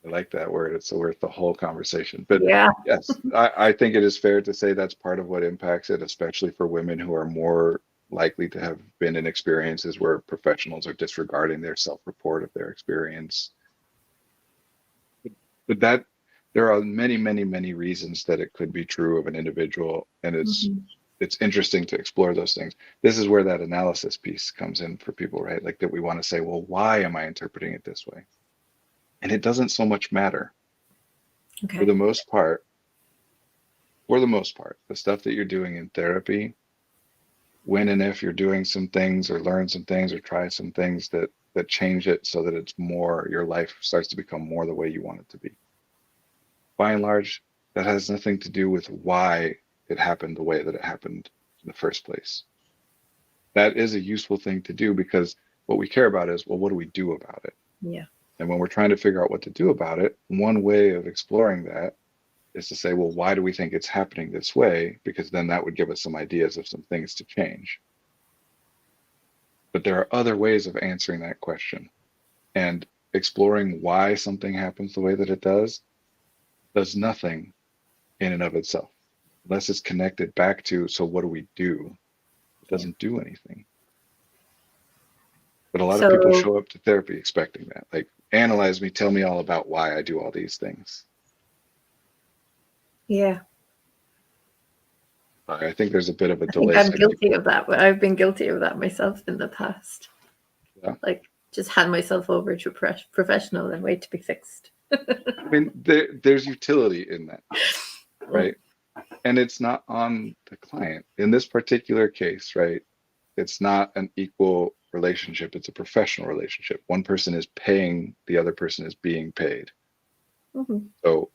I like that word. It's worth the whole conversation. But Yeah. yes, I think it is fair to say that's part of what impacts it, especially for women who are more likely to have been in experiences where professionals are disregarding their self-report of their experience. But that there are many, many, many reasons that it could be true of an individual, and it's interesting to explore those things. This is where that analysis piece comes in for people, right? Like that we want to say, well, why am I interpreting it this way? And it doesn't so much matter. Okay. For the most part, the stuff that you're doing in therapy, when and if you're doing some things or learn some things or try some things that change it so that it's more, your life starts to become more the way you want it to be. By and large, that has nothing to do with why it happened the way that it happened in the first place. That is a useful thing to do, because what we care about is, well, what do we do about it? Yeah. And when we're trying to figure out what to do about it, one way of exploring that is to say, well, why do we think it's happening this way? Because then that would give us some ideas of some things to change. But there are other ways of answering that question. And exploring why something happens the way that it does nothing in and of itself, unless it's connected back to, so what do we do? It doesn't do anything. But a lot of people show up to therapy expecting that, like, analyze me, tell me all about why I do all these things. Yeah. I think there's a bit of a delay. I'm guilty of that. I've been guilty of that myself in the past. Yeah. Like, just hand myself over to a professional and wait to be fixed. I mean, there's utility in that, right? And it's not on the client. In this particular case, right, it's not an equal relationship. It's a professional relationship. One person is paying, the other person is being paid. So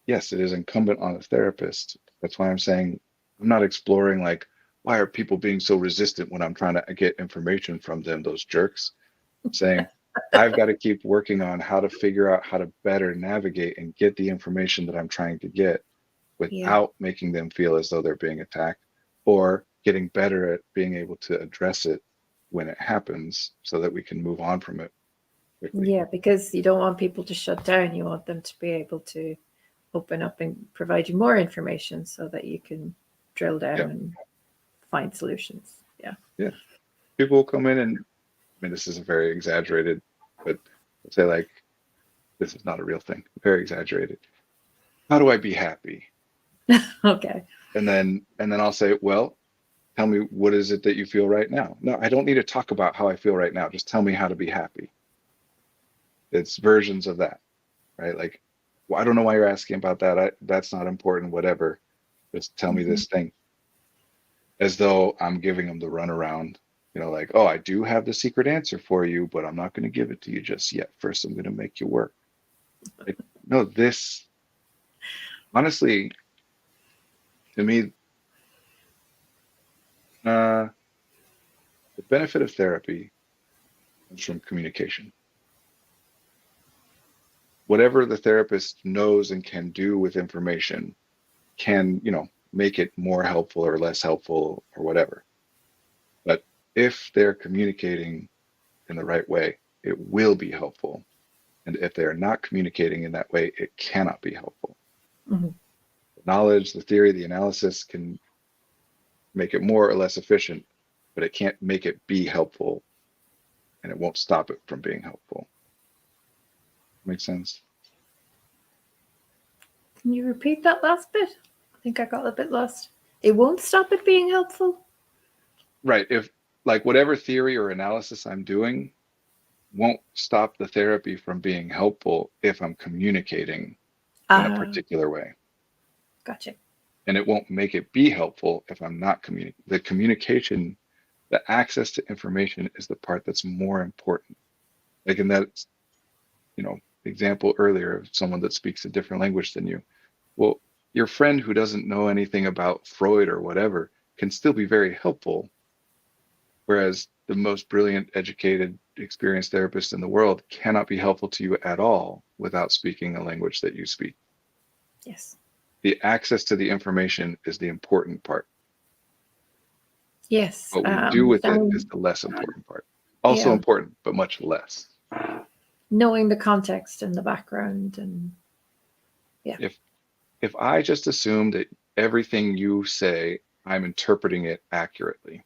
yes, it is incumbent on the therapist. That's why I'm saying I'm not exploring, like, why are people being so resistant when I'm trying to get information from them, those jerks. I'm saying I've got to keep working on how to figure out how to better navigate and get the information that I'm trying to get without making them feel as though they're being attacked, or getting better at being able to address it when it happens so that we can move on from it quickly. Yeah, because you don't want people to shut down. You want them to be able to open up and provide you more information so that you can drill down and find solutions. Yeah. Yeah. People will come in and, I mean, this is a very exaggerated, but say, like, this is not a real thing, very exaggerated. How do I be happy? Okay. And then I'll say, well, tell me, what is it that you feel right now? No, I don't need to talk about how I feel right now. Just tell me how to be happy. It's versions of that, right? Like, well, I don't know why you're asking about that. That's not important, whatever. Just tell me this thing. As though I'm giving them the runaround, like, oh, I do have the secret answer for you, but I'm not going to give it to you just yet. First, I'm going to make you work. Like, no, this, honestly, to me, the benefit of therapy comes from communication. Whatever the therapist knows and can do with information can, make it more helpful or less helpful or whatever. But if they're communicating in the right way, it will be helpful. And if they're not communicating in that way, it cannot be helpful. The knowledge, the theory, the analysis can make it more or less efficient, but it can't make it be helpful, and it won't stop it from being helpful. Make sense? Can you repeat that last bit? I think I got a bit lost. It won't stop it being helpful? Right. If like whatever theory or analysis I'm doing won't stop the therapy from being helpful if I'm communicating in a particular way. Gotcha. And it won't make it be helpful if I'm not communicating. The communication, the access to information is the part that's more important. Like in that, example earlier of someone that speaks a different language than you. Well, your friend who doesn't know anything about Freud or whatever can still be very helpful, whereas the most brilliant, educated, experienced therapist in the world cannot be helpful to you at all without speaking a language that you speak. Yes. The access to the information is the important part. Yes. What we do with it is the less important part. Also important, but much less. Knowing the context and the background, and If I just assume that everything you say, I'm interpreting it accurately,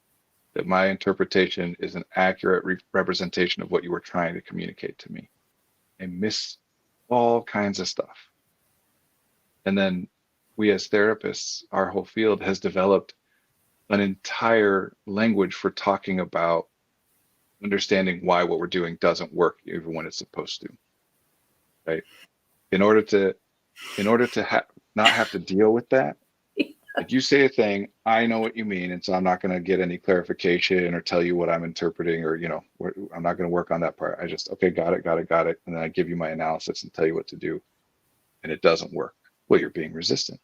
that my interpretation is an accurate representation of what you were trying to communicate to me, and miss all kinds of stuff. And then we as therapists, our whole field has developed an entire language for talking about understanding why what we're doing doesn't work even when it's supposed to. Right? In order to not have to deal with that, like you say a thing, I know what you mean, and so I'm not going to get any clarification or tell you what I'm interpreting, or I'm not going to work on that part. I just got it, and then I give you my analysis and tell you what to do, and it doesn't work. Well, you're being resistant,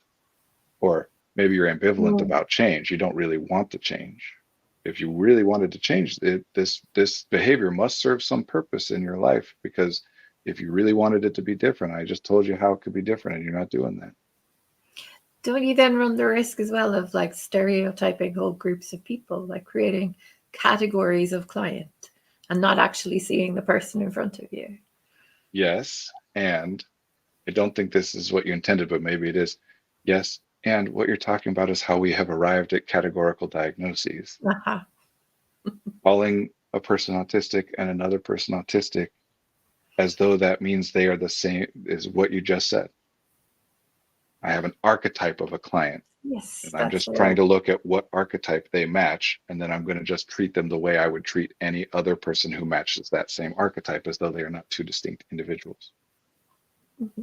or maybe you're ambivalent about change. You don't really want to change. If you really wanted to change it, this behavior must serve some purpose in your life, because if you really wanted it to be different, I just told you how it could be different, and you're not doing that. Don't you then run the risk as well of like stereotyping whole groups of people, like creating categories of client and not actually seeing the person in front of you? Yes, and I don't think this is what you intended, but maybe it is. Yes, and what you're talking about is how we have arrived at categorical diagnoses. Calling a person autistic and another person autistic as though that means they are the same is what you just said. I have an archetype of a client. Yes. And I'm just trying to look at what archetype they match, and then I'm going to just treat them the way I would treat any other person who matches that same archetype, as though they are not two distinct individuals. Mm-hmm.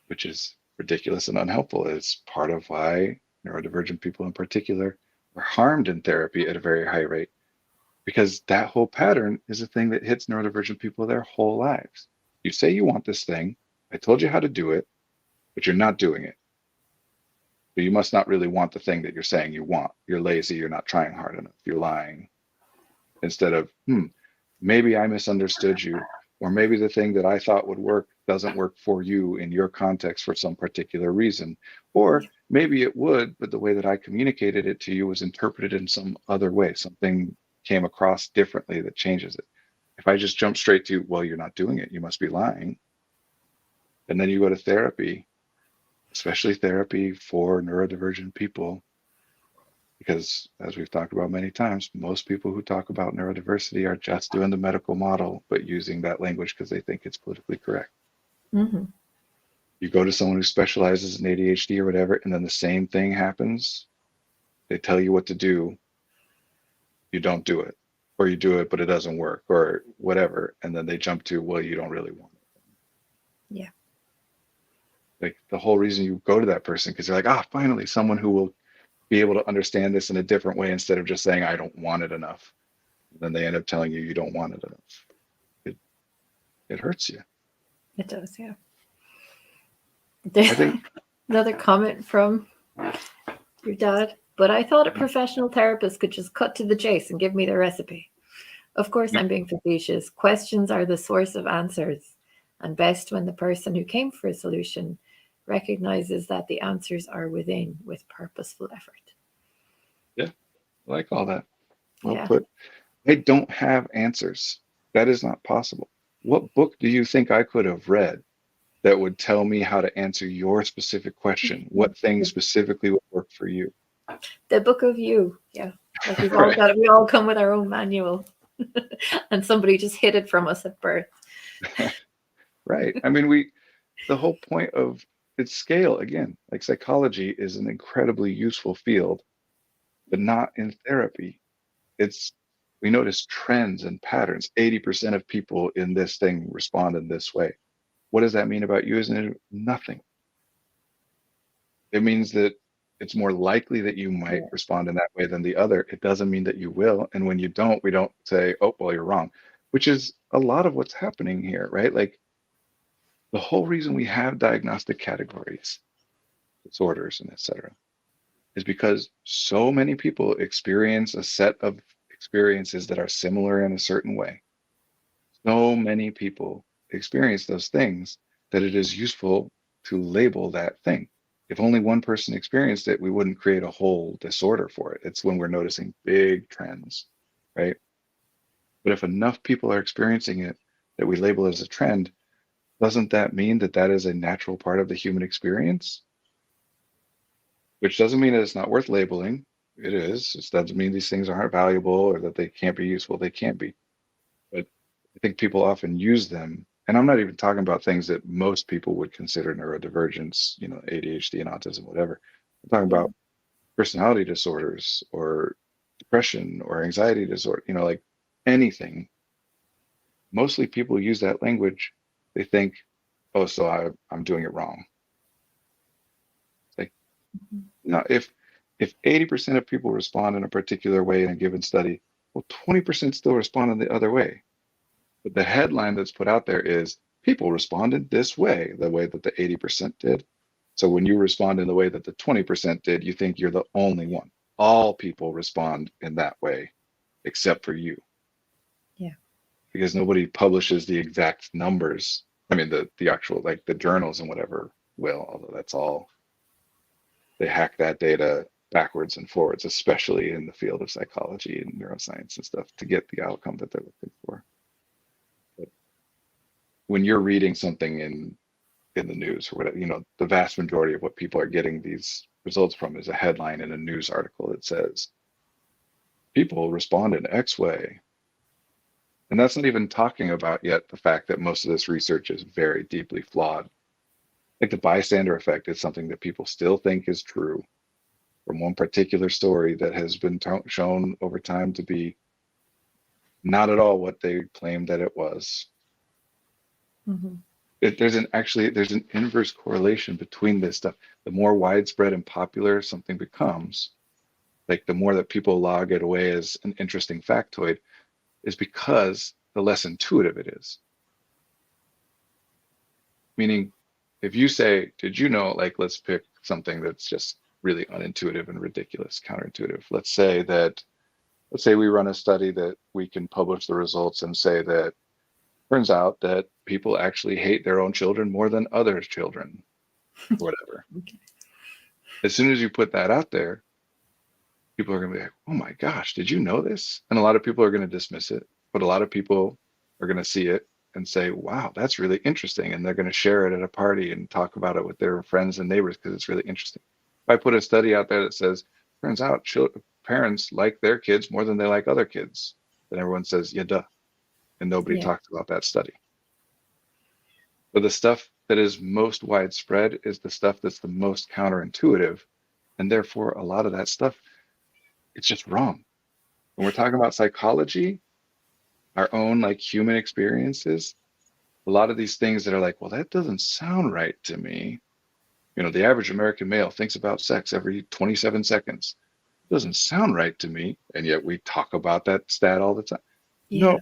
Which is ridiculous and unhelpful. It's part of why neurodivergent people in particular are harmed in therapy at a very high rate, because that whole pattern is a thing that hits neurodivergent people their whole lives. You say you want this thing, I told you how to do it, but you're not doing it. So you must not really want the thing that you're saying you want. You're lazy, you're not trying hard enough, you're lying. Instead of, maybe I misunderstood you, or maybe the thing that I thought would work doesn't work for you in your context for some particular reason. Or maybe it would, but the way that I communicated it to you was interpreted in some other way. Something came across differently that changes it. If I just jump straight to, well, you're not doing it, you must be lying. And then you go to therapy, especially therapy for neurodivergent people, because as we've talked about many times, most people who talk about neurodiversity are just doing the medical model, but using that language because they think it's politically correct. Mm-hmm. You go to someone who specializes in ADHD or whatever, and then the same thing happens. They tell you what to do. You don't do it, or you do it, but it doesn't work, or whatever. And then they jump to, well, you don't really want it. Yeah. Like the whole reason you go to that person, because you're like, finally, someone who will be able to understand this in a different way, instead of just saying, I don't want it enough. And then they end up telling you you don't want it enough. It hurts you. It does, yeah. I think another comment from your dad, but I thought a professional therapist could just cut to the chase and give me the recipe. Of course, I'm being facetious. Questions are the source of answers, and best when the person who came for a solution recognizes that the answers are within with purposeful effort. Yeah, I like all that. Well put. I don't have answers. That is not possible. What book do you think I could have read that would tell me how to answer your specific question? What thing specifically would work for you? The book of you. Yeah. Like we all come with our own manual. And somebody just hid it from us at birth. Right. I mean, the whole point of it's scale again. Like psychology is an incredibly useful field, but not in therapy. It's we notice trends and patterns. 80% of people in this thing respond in this way. What does that mean about you as an individual? Nothing. It means that it's more likely that you might Yeah. respond in that way than the other. It doesn't mean that you will. And when you don't, we don't say, oh, well, you're wrong, which is a lot of what's happening here, right? Like the whole reason we have diagnostic categories, disorders, and et cetera, is because so many people experience a set of experiences that are similar in a certain way. So many people experience those things that it is useful to label that thing. If only one person experienced it, we wouldn't create a whole disorder for it. It's when we're noticing big trends, right? But if enough people are experiencing it that we label as a trend, doesn't that mean that that is a natural part of the human experience? Which doesn't mean that it's not worth labeling. It is. It doesn't mean these things aren't valuable or that they can't be useful. They can't be. But I think people often use them. And I'm not even talking about things that most people would consider neurodivergence, ADHD and autism, whatever. I'm talking Yeah. about personality disorders or depression or anxiety disorder, like anything. Mostly people use that language. They think, oh, so I'm doing it wrong. It's like, Mhm. no, if 80% of people respond in a particular way in a given study, well, 20% still respond in the other way. But the headline that's put out there is people responded this way, the way that the 80% did. So when you respond in the way that the 20% did, you think you're the only one. All people respond in that way except for you, Yeah. because nobody publishes the exact numbers. I mean, the actual, like the journals and whatever will, although that's all, they hack that data backwards and forwards, especially in the field of psychology and neuroscience and stuff, to get the outcome that they're looking for. But when you're reading something in the news or whatever, the vast majority of what people are getting these results from is a headline in a news article that says people respond in X way. And that's not even talking about yet the fact that most of this research is very deeply flawed. Like the bystander effect is something that people still think is true from one particular story that has been shown over time to be not at all what they claimed that it was. Mm-hmm. There's an inverse correlation between this stuff. The more widespread and popular something becomes, like the more that people log it away as an interesting factoid, is because the less intuitive it is. Meaning, if you say, did you know, like, let's pick something that's just really unintuitive and ridiculous, counterintuitive. Let's say we run a study that we can publish the results and say that turns out that people actually hate their own children more than other children, or whatever. Okay. As soon as you put that out there, people are going to be like, oh my gosh, did you know this? And a lot of people are going to dismiss it, but a lot of people are going to see it and say, wow, that's really interesting. And they're going to share it at a party and talk about it with their friends and neighbors because it's really interesting. If I put a study out there that says, turns out parents like their kids more than they like other kids, then everyone says, yeah, duh. And nobody Yeah. talks about that study. But the stuff that is most widespread is the stuff that's the most counterintuitive. And therefore, a lot of that stuff, it's just wrong. When we're talking about psychology, our own like human experiences, a lot of these things that are like, well, that doesn't sound right to me. The average American male thinks about sex every 27 seconds. It doesn't sound right to me. And yet we talk about that stat all the time. Yeah. No,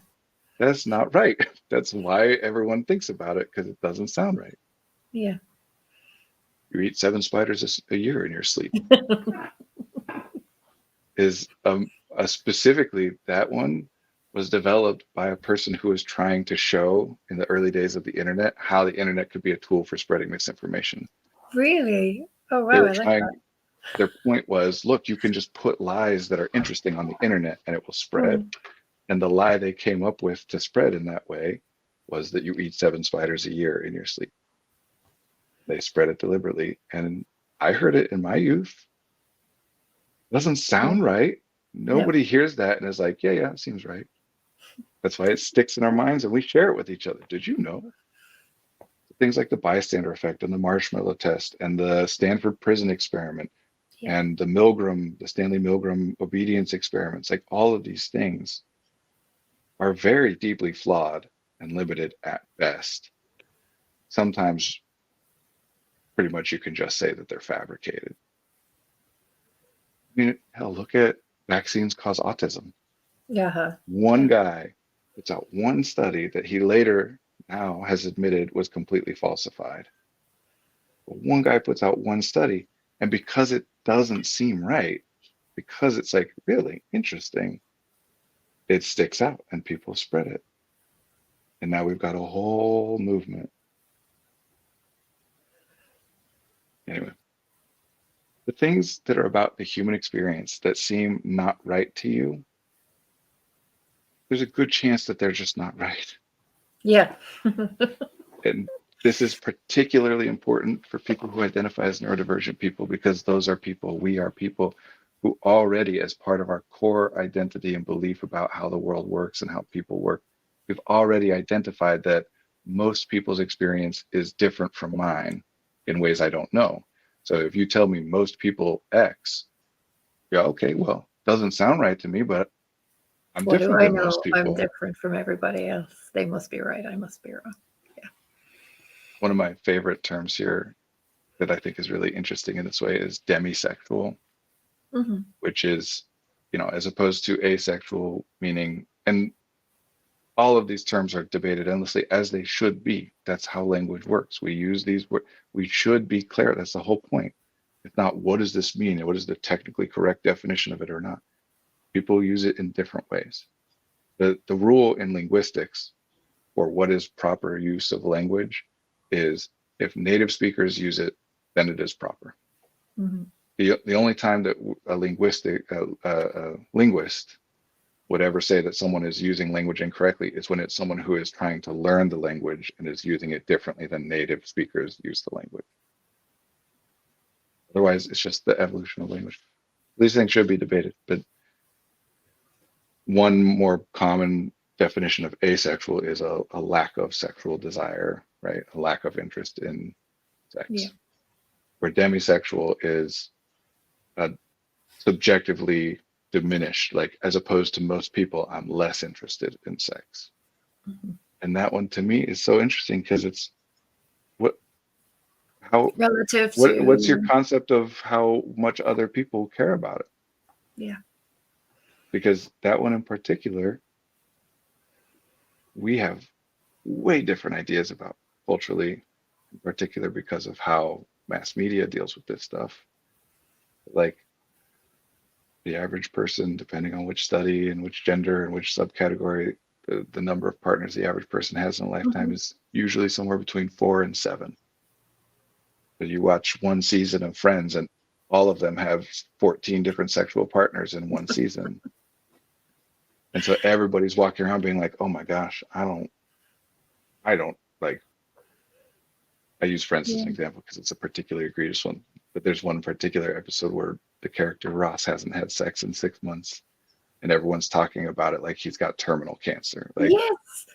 that's not right. That's why everyone thinks about it, because it doesn't sound right. Yeah. You eat 7 spiders a year in your sleep. Is specifically that one was developed by a person who was trying to show in the early days of the internet how the internet could be a tool for spreading misinformation. Really? Oh They wow, were I like that. trying, their point was, look, you can just put lies that are interesting on the internet and it will spread. Mm. And the lie they came up with to spread in that way was that you eat 7 spiders a year in your sleep. They spread it deliberately. And I heard it in my youth. It doesn't Yeah. sound right. No. Nobody hears that and is like, yeah, it seems right. That's why it sticks in our minds and we share it with each other. Did you know? Things like the bystander effect and the marshmallow test and the Stanford prison experiment Yeah. and the Stanley Milgram obedience experiments, like all of these things are very deeply flawed and limited at best. Sometimes pretty much you can just say that they're fabricated. I mean, hell, look at vaccines cause autism. Yeah. One guy puts out one study that he later now has admitted was completely falsified. But one guy puts out one study, and because it doesn't seem right, because it's like really interesting, it sticks out and people spread it. And now we've got a whole movement. Anyway, the things that are about the human experience that seem not right to you, there's a good chance that they're just not right. Yeah. And this is particularly important for people who identify as neurodivergent people because those are people, we are people who already, as part of our core identity and belief about how the world works and how people work, we've already identified that most people's experience is different from mine in ways I don't know. So if you tell me most people X, yeah, okay, well, doesn't sound right to me, but I'm What do different I than most know? I'm people. different from everybody else. They must be right. I must be wrong. Yeah. One of my favorite terms here that I think is really interesting in this way is demisexual, Mm-hmm. which is, as opposed to asexual, meaning, and all of these terms are debated endlessly as they should be. That's how language works. We use these words. We should be clear. That's the whole point. If not, what does this mean? And what is the technically correct definition of it or not? People use it in different ways. The rule in linguistics for what is proper use of language is if native speakers use it, then it is proper. Mm-hmm. The only time that a linguist would ever say that someone is using language incorrectly is when it's someone who is trying to learn the language and is using it differently than native speakers use the language. Otherwise, it's just the evolution of language. These things should be debated, but one more common definition of asexual is a lack of sexual desire, right? A lack of interest in sex. Yeah. Where demisexual is subjectively diminished, like as opposed to most people, I'm less interested in sex. Mm-hmm. And that one to me is so interesting because it's what how Relative what's your to, concept of how much other people care about it? yeah. Because that one in particular, we have way different ideas about culturally, in particular because of how mass media deals with this stuff. Like the average person, depending on which study and which gender and which subcategory, the number of partners the average person has in a lifetime Mm-hmm. is usually somewhere between 4 and 7. But you watch one season of Friends and all of them have 14 different sexual partners in one season. And so everybody's walking around being like, oh my gosh, I don't like, I use Friends as Yeah. an example because it's a particularly egregious one. But there's one particular episode where the character Ross hasn't had sex in 6 months and everyone's talking about it like he's got terminal cancer. Like Yes.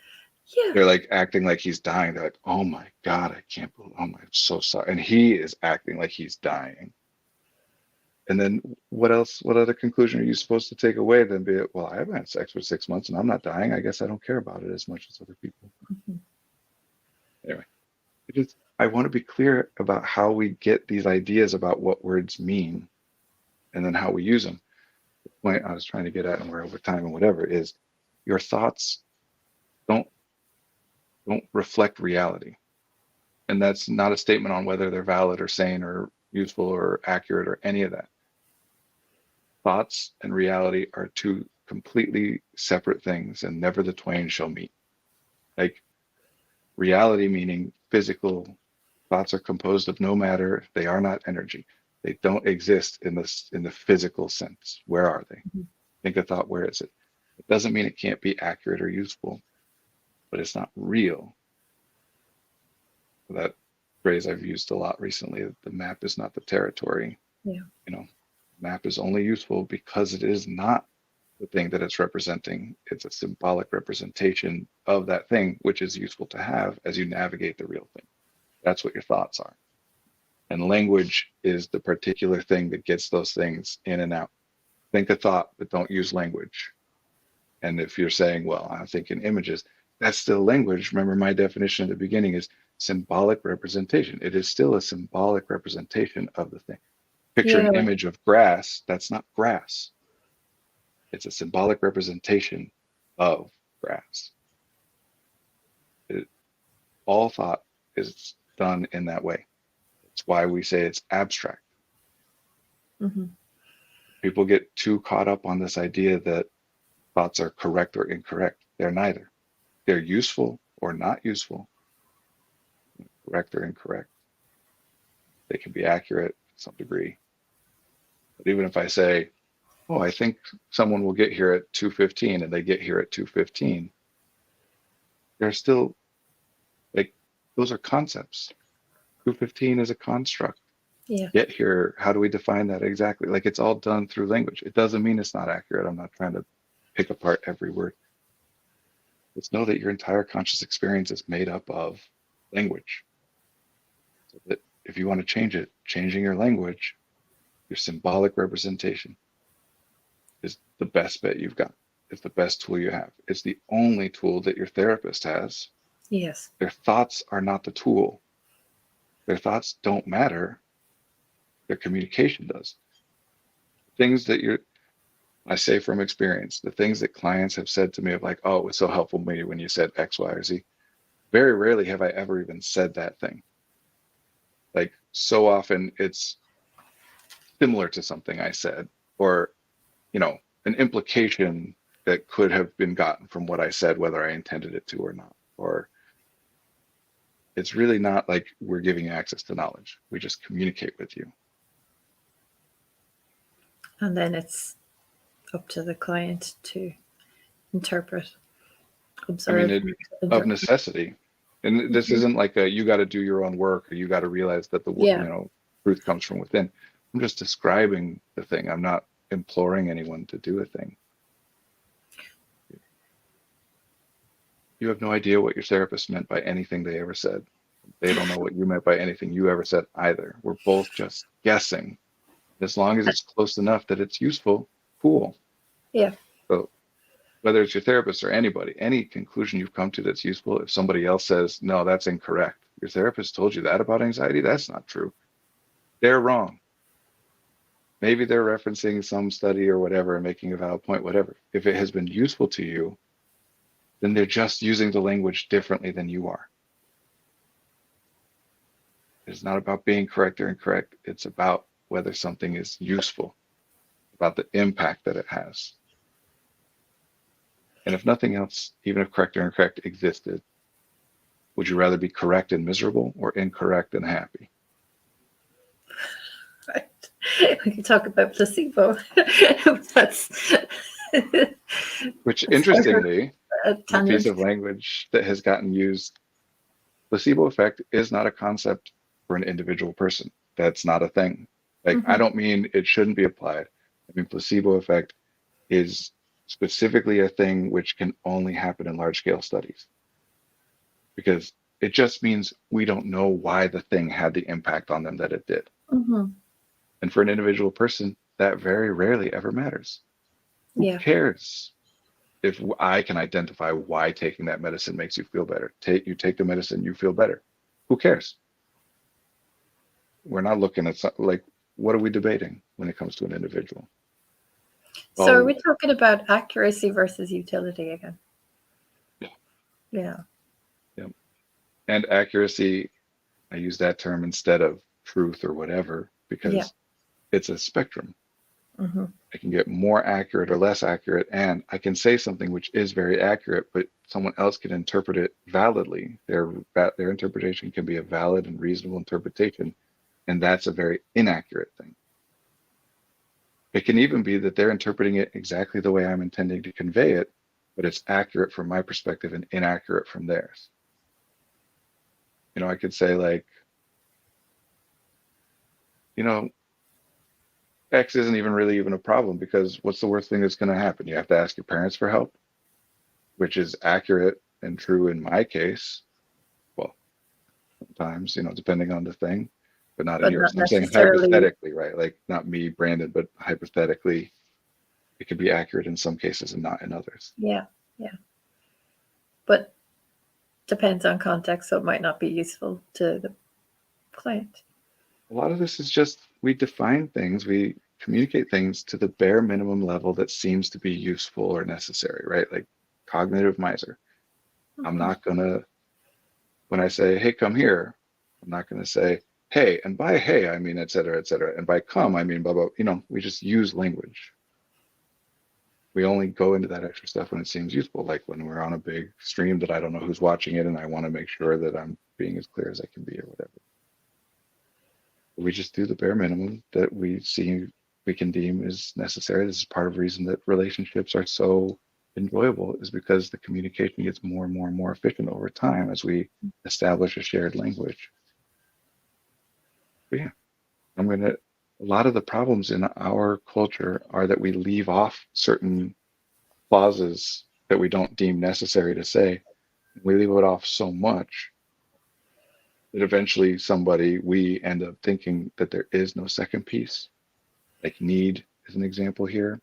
Yeah. they're like acting like he's dying. They're like, oh my God, I can't believe, oh my, I'm so sorry. And he is acting like he's dying. And then what else? What other conclusion are you supposed to take away than be, well, I haven't had sex for 6 months and I'm not dying. I guess I don't care about it as much as other people. Mm-hmm. Anyway, I want to be clear about how we get these ideas about what words mean and then how we use them. The point I was trying to get at, and we're over time and whatever, is your thoughts don't reflect reality. And that's not a statement on whether they're valid or sane or useful or accurate or any of that. Thoughts and reality are two completely separate things, and never the twain shall meet. Like reality meaning physical, thoughts are composed of no matter, they are not energy. They don't exist in the physical sense. Where are they? Mm-hmm. Think a thought, where is it? It doesn't mean it can't be accurate or useful, but it's not real. That phrase I've used a lot recently, the map is not the territory. Yeah. Map is only useful because it is not the thing that it's representing. It's a symbolic representation of that thing, which is useful to have as you navigate the real thing. That's what your thoughts are. And language is the particular thing that gets those things in and out. Think a thought, but don't use language. And if you're saying, well, I'm thinking images, that's still language. Remember, my definition at the beginning is symbolic representation. It is still a symbolic representation of the thing. Picture an image of grass. That's not grass. It's a symbolic representation of grass. All thought is done in that way. That's why we say it's abstract. Mm-hmm. People get too caught up on this idea that thoughts are correct or incorrect. They're neither. They're useful or not useful, correct or incorrect. They can be accurate to some degree. But even if I say, oh, I think someone will get here at 2:15 and they get here at 2:15, they're still like, those are concepts. 2:15 is a construct. Yeah. Get here, how do we define that exactly? Like, it's all done through language. It doesn't mean it's not accurate. I'm not trying to pick apart every word. Just know that your entire conscious experience is made up of language. So that if you want to change it, changing your language, your symbolic representation is the best bet you've got. It's the best tool you have. It's the only tool that your therapist has. Yes. Their thoughts are not the tool. Their thoughts don't matter. Their communication does. Things that I say from experience, the things that clients have said to me of like, oh, it was so helpful to me when you said X, Y, or Z. Very rarely have I ever even said that thing. Like, so often it's similar to something I said, or, an implication that could have been gotten from what I said, whether I intended it to or not. Or it's really not like we're giving you access to knowledge. We just communicate with you. And then it's up to the client to interpret, observe. Of necessity. And this isn't like you got to do your own work, or you got to realize that the truth comes from within. I'm just describing the thing. I'm not imploring anyone to do a thing. You have no idea what your therapist meant by anything they ever said. They don't know what you meant by anything you ever said either. We're both just guessing. As long as it's close enough that it's useful, cool. Yeah. So whether it's your therapist or anybody, any conclusion you've come to that's useful, if somebody else says, no, that's incorrect, your therapist told you that about anxiety, that's not true. They're wrong. Maybe they're referencing some study or whatever and making a valid point, whatever. If it has been useful to you, then they're just using the language differently than you are. It's not about being correct or incorrect. It's about whether something is useful, about the impact that it has. And if nothing else, even if correct or incorrect existed, would you rather be correct and miserable or incorrect and happy? Right. We can talk about placebo. Which, interestingly, a piece of language that has gotten used, placebo effect is not a concept for an individual person. That's not a thing. Like, I don't mean it shouldn't be applied. I mean, placebo effect is specifically a thing which can only happen in large scale studies, because it just means we don't know why the thing had the impact on them that it did. And for an individual person, that very rarely ever matters. Who cares if I can identify why taking that medicine makes you feel better? You take the medicine, you feel better. Who cares? We're not looking at like, what are we debating when it comes to an individual? So are we talking about accuracy versus utility again? Yeah. And accuracy, I use that term instead of truth or whatever, because it's a spectrum. I can get more accurate or less accurate, and I can say something which is very accurate, but someone else can interpret it validly. Their interpretation can be a valid and reasonable interpretation, and that's a very inaccurate thing. It can even be that they're interpreting it exactly the way I'm intending to convey it, but it's accurate from my perspective and inaccurate from theirs. I could say like, X isn't even really a problem, because what's the worst thing that's going to happen? You have to ask your parents for help, which is accurate and true in my case. Well, sometimes, depending on the thing, but not in but yours. not And I'm saying necessarily. hypothetically, right? Like not me, Brandon, but hypothetically, it could be accurate in some cases and not in others. Yeah, yeah. But depends on context, so it might not be useful to the client. A lot of this is just we define things, we communicate things to the bare minimum level that seems to be useful or necessary, right? Like cognitive miser. I'm Mhm. not gonna, when I say, hey, come here, I'm not gonna say, hey, and by hey, I mean, et cetera, et cetera. And by come, I mean, blah, blah. We just use language. We only go into that extra stuff when it seems useful, like when we're on a big stream that I don't know who's watching it and I want to make sure that I'm being as clear as I can be or whatever. We just do the bare minimum that we can deem is necessary. This is part of the reason that relationships are so enjoyable is because the communication gets more and more and more efficient over time as we establish a shared language. But yeah, a lot of the problems in our culture are that we leave off certain clauses that we don't deem necessary to say. We leave it off so much that eventually we end up thinking that there is no second piece. Like need is an example here.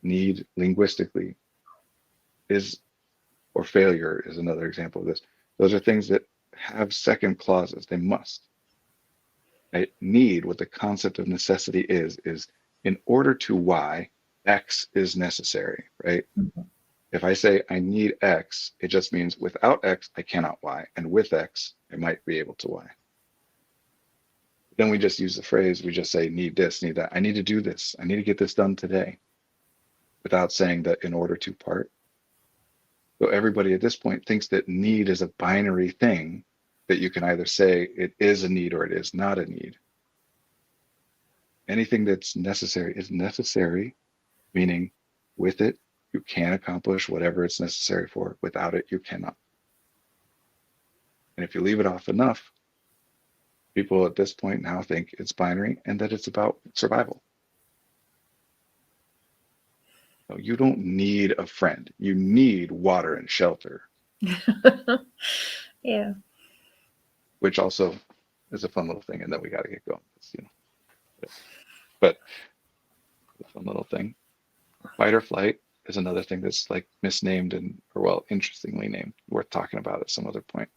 Need linguistically is, or failure is another example of this. Those are things that have second clauses. They must. Right? Need, what the concept of necessity is in order to Y, X is necessary, right? Mhm. If I say I need X, it just means without X, I cannot Y. And with X, I might be able to Y. Then we just use the phrase, we just say need this, need that. I need to do this. I need to get this done today without saying that in order to part. So everybody at this point thinks that need is a binary thing that you can either say it is a need or it is not a need. Anything that's necessary is necessary, meaning with it, you can accomplish whatever it's necessary for. Without it, you cannot. And if you leave it off enough, people at this point now think it's binary and that it's about survival. So you don't need a friend. You need water and shelter, Yeah. which also is a fun little thing. And then we got to get going. But a fun little thing. Fight or flight is another thing that's like misnamed or well, interestingly named, worth talking about at some other point.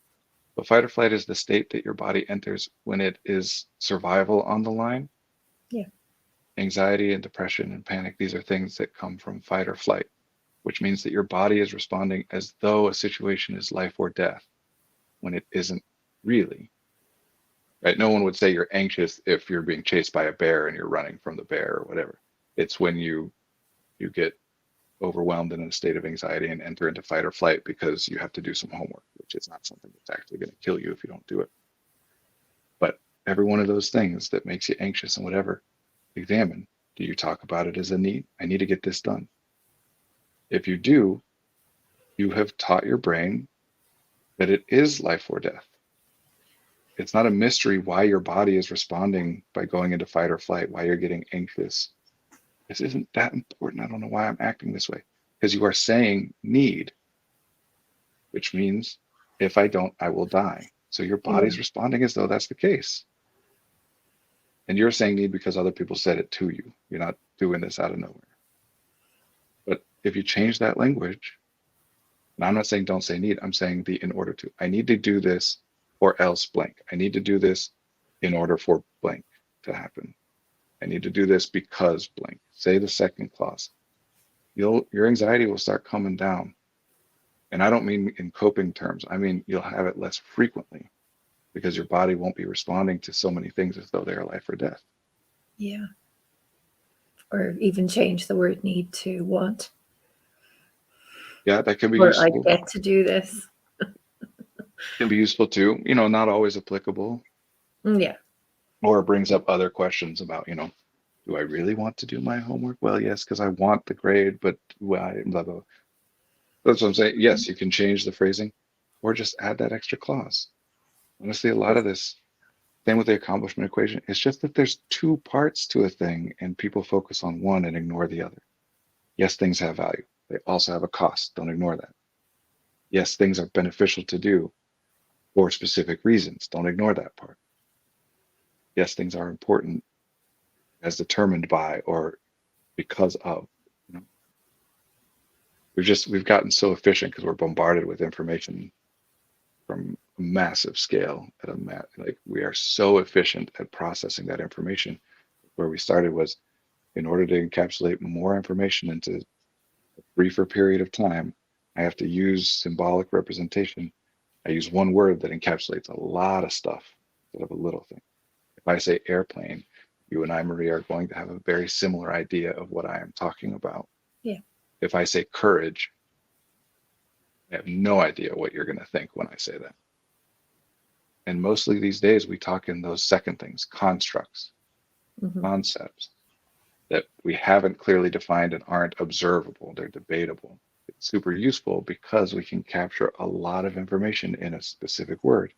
But fight or flight is the state that your body enters when it is survival on the line. Yeah. Anxiety and depression and panic, these are things that come from fight or flight, which means that your body is responding as though a situation is life or death when it isn't really. Right? No one would say you're anxious if you're being chased by a bear and you're running from the bear or whatever. It's when you get overwhelmed and in a state of anxiety and enter into fight or flight because you have to do some homework, which is not something that's actually going to kill you if you don't do it. But every one of those things that makes you anxious and whatever, examine. Do you talk about it as a need? I need to get this done. If you do, you have taught your brain that it is life or death. It's not a mystery why your body is responding by going into fight or flight, why you're getting anxious. This isn't that important. I don't know why I'm acting this way. Because you are saying need, which means if I don't, I will die. So your Yeah. body's responding as though that's the case. And you're saying need because other people said it to you. You're not doing this out of nowhere. But if you change that language, and I'm not saying don't say need, I'm saying the in order to. I need to do this or else blank. I need to do this in order for blank to happen. I need to do this because blank. Say the second clause. Your anxiety will start coming down. And I don't mean in coping terms. I mean you'll have it less frequently because your body won't be responding to so many things as though they are life or death. Yeah. Or even change the word need to want. Yeah, that can be Or I useful. get to do this. Can be useful too. Not always applicable. Yeah. Or it brings up other questions about, do I really want to do my homework? Well, yes, because I want the grade, but why? Blah, blah. That's what I'm saying. Yes, you can change the phrasing or just add that extra clause. Honestly, a lot of this, same with the accomplishment equation, it's just that there's two parts to a thing and people focus on one and ignore the other. Yes, things have value. They also have a cost. Don't ignore that. Yes, things are beneficial to do. for specific reasons. Don't ignore that part. Yes, things are important as determined by or because of. You know, we've gotten so efficient because we're bombarded with information from a massive scale at like we are so efficient at processing that information. Where we started was in order to encapsulate more information into a briefer period of time, I have to use symbolic representation. I use one word that encapsulates a lot of stuff instead of a little thing. If I say airplane, you and I, Marie, are going to have a very similar idea of what I am talking about. Yeah. If I say courage, I have no idea what you're going to think when I say that. And mostly these days, we talk in those second things, constructs, concepts that we haven't clearly defined and aren't observable. They're debatable. It's super useful because we can capture a lot of information in a specific word.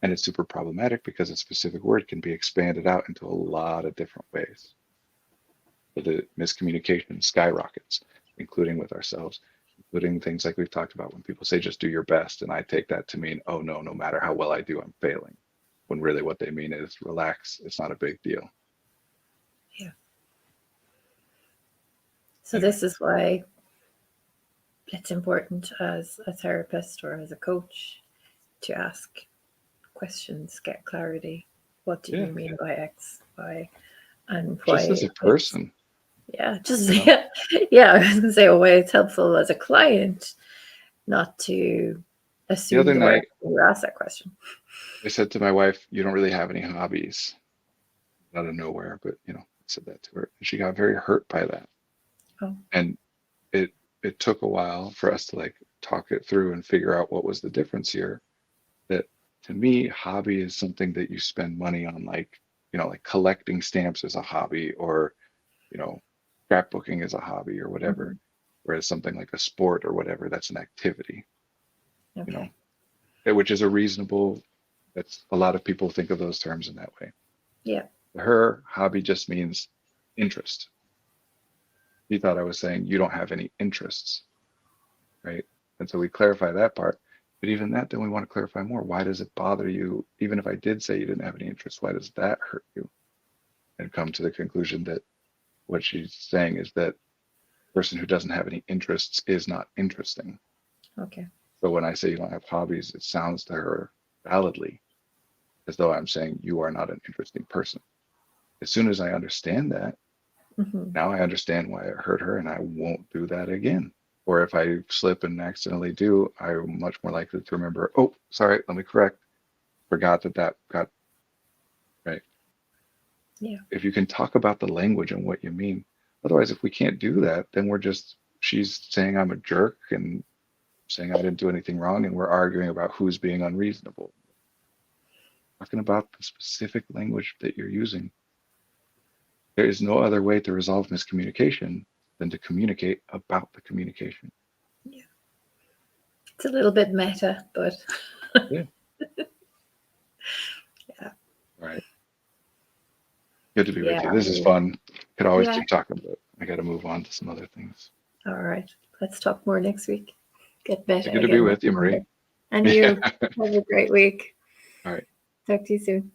And it's super problematic because a specific word can be expanded out into a lot of different ways. So the miscommunication skyrockets, including with ourselves, including things like we've talked about when people say just do your best. And I take that to mean, oh no, no matter how well I do, I'm failing. When really what they mean is relax, it's not a big deal. Yeah. So this is why it's important as a therapist or as a coach to ask questions, get clarity. What do you mean by X, Y, and why? Just as a person. Yeah, just yeah. I was going to say, why it's helpful as a client not to assume the other night you ask that question. I said to my wife, "You don't really have any hobbies." Out of nowhere, but I said that to her, and she got very hurt by that. Oh. And it took a while for us to like talk it through and figure out what was the difference here. That to me, hobby is something that you spend money on, like like collecting stamps is a hobby, or scrapbooking is a hobby, or whatever. Whereas something like a sport or whatever, that's an activity. Okay. Which is a reasonable. That's a lot of people think of those terms in that way. Yeah. For her, hobby just means interest. He thought I was saying you don't have any interests, right? And so we clarify that part. But even that, then we want to clarify more. Why does it bother you? Even if I did say you didn't have any interests, why does that hurt you? And come to the conclusion that what she's saying is that the person who doesn't have any interests is not interesting. Okay. So when I say you don't have hobbies, it sounds to her validly as though I'm saying you are not an interesting person. As soon as I understand that, now I understand why it hurt her, and I won't do that again. Or if I slip and accidentally do, I'm much more likely to remember, oh, sorry, let me correct. Forgot that got right. Yeah. If you can talk about the language and what you mean. Otherwise, if we can't do that, then she's saying I'm a jerk and saying I didn't do anything wrong, and we're arguing about who's being unreasonable. Talking about the specific language that you're using. There is no other way to resolve miscommunication than to communicate about the communication. Yeah. It's a little bit meta, but yeah. Yeah. All right. Good to be with you. This is fun. Could always keep talking, but I got to move on to some other things. All right. Let's talk more next week. Get better. Good to be with you, Marie. And you have a great week. All right. Talk to you soon.